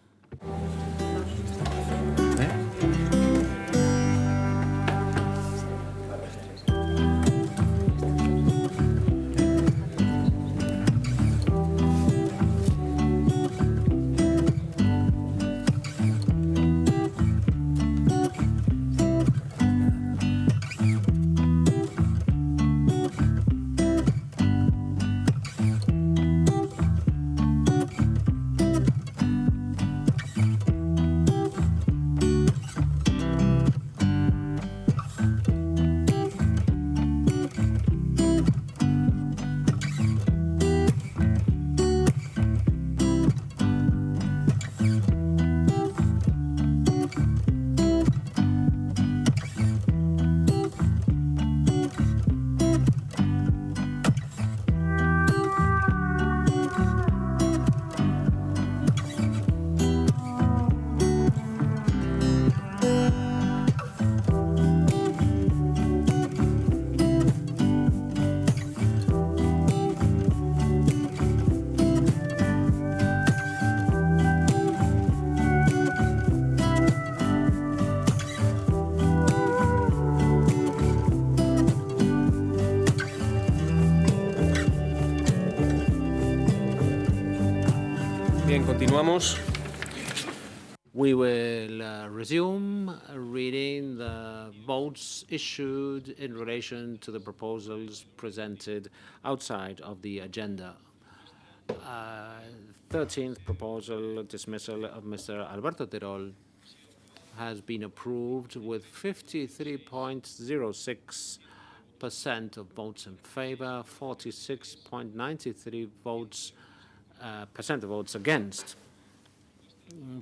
Continuamos. We will resume reading the votes issued in relation to the proposals presented outside of the agenda. 13th proposal, dismissal of Mr. Alberto Terol, has been approved with 53.06% of votes in favor, 46.93% percent of votes against.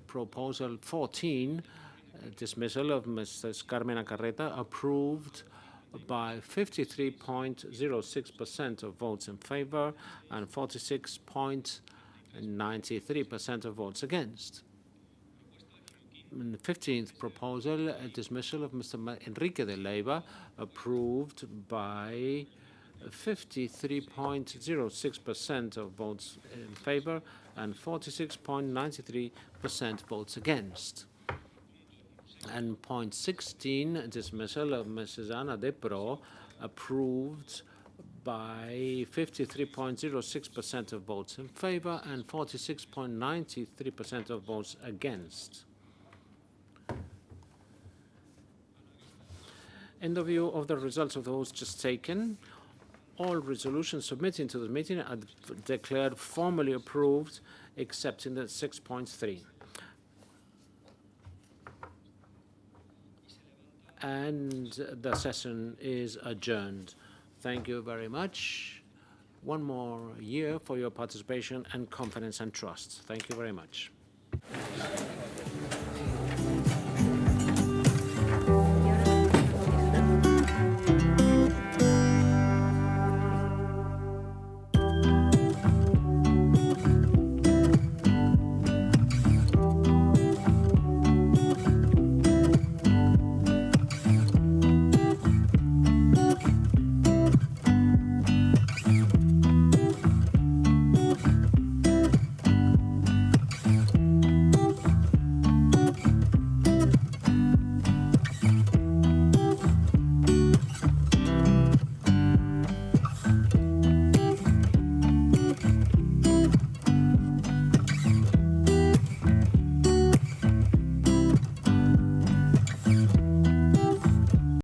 Proposal 14, dismissal of Mrs. Carmen Acarreta, approved by 53.06% of votes in favor and 46.93% of votes against. And the 15th proposal, a dismissal of Mr. Enrique de Leiva, approved by 53.06% of votes in favor and 46.93% votes against. And point 16, dismissal of Mrs. Ana de Pro, approved by 53.06% of votes in favor and 46.93% of votes against. In the view of the results of the votes just taken, all resolutions submitted to the meeting are declared formally approved, except in the 6.3. And the session is adjourned. Thank you very much. One more year for your participation and confidence and trust. Thank you very much.